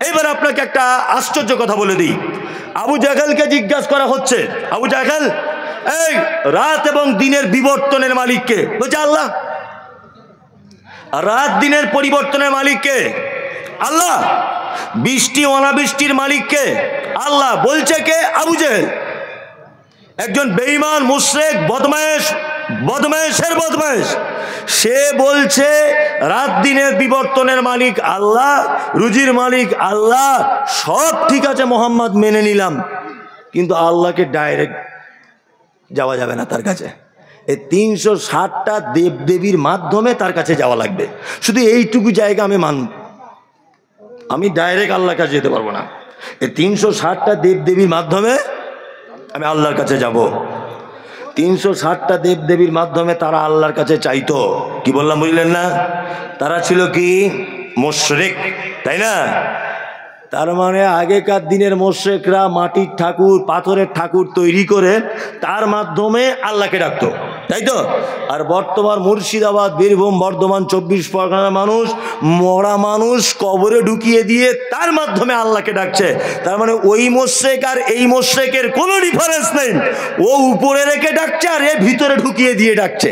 [SPEAKER 1] এবার আপনাকে একটা আশ্চর্য কথা বলে দিই। আবু জাহেলকে জিজ্ঞাসা করা হচ্ছে, আবু জাহেল, এই রাত এবং দিনের বিবর্তনের মালিককে? বলছে আল্লাহ। রাত দিনের পরিবর্তনের মালিককে? আল্লাহ। বৃষ্টি অনাবৃষ্টির মালিককে? আল্লাহ। বলছে কে? আবু জাহেল। একজন বেঈমান, মুশরিক, বদমায়েশ, বদমায়েশের বদমায়েশ। সে বলছে রাত দিনের বিবর্তনের মালিক আল্লাহ, রুজির মালিক আল্লাহ, সব ঠিক আছে মোহাম্মদ মেনে নিলাম, কিন্তু আল্লাহকে ডাইরেক্ট যাওয়া যাবে না তার কাছে। এই 360টা দেবদেবীর মাধ্যমে তার কাছে যাওয়া লাগবে। শুধু এইটুকু জায়গা আমি মানব, আমি ডাইরেক্ট আল্লাহর কাছে যেতে পারবো না। এই 360টা দেবদেবীর মাধ্যমে আমি আল্লাহর কাছে যাব। 360টা দেবদেবীর মাধ্যমে তারা আল্লাহর কাছে চাইতো। কি বললাম বুঝলেন না? তারা ছিল কি? মুশরিক, তাই না? তার মানে আগেকার দিনের মুশরিকরা মাটির ঠাকুর, পাথরের ঠাকুর তৈরি করে তার মাধ্যমে আল্লাহকে ডাকতো, তাই তো? আর বর্তমান মুর্শিদাবাদ, বীরভূম, বর্ধমান, 24 পরগনার মানুষ মরা মানুষ কবরে ঢুকিয়ে দিয়ে তার মাধ্যমে আল্লাহকে ডাকছে। তার মানে ওই মুশরিক আর এই মুশরিকের কোনো ডিফারেন্স নেই। ও উপরে রেখে ডাকছে আর এ ভিতরে ঢুকিয়ে দিয়ে ডাকছে।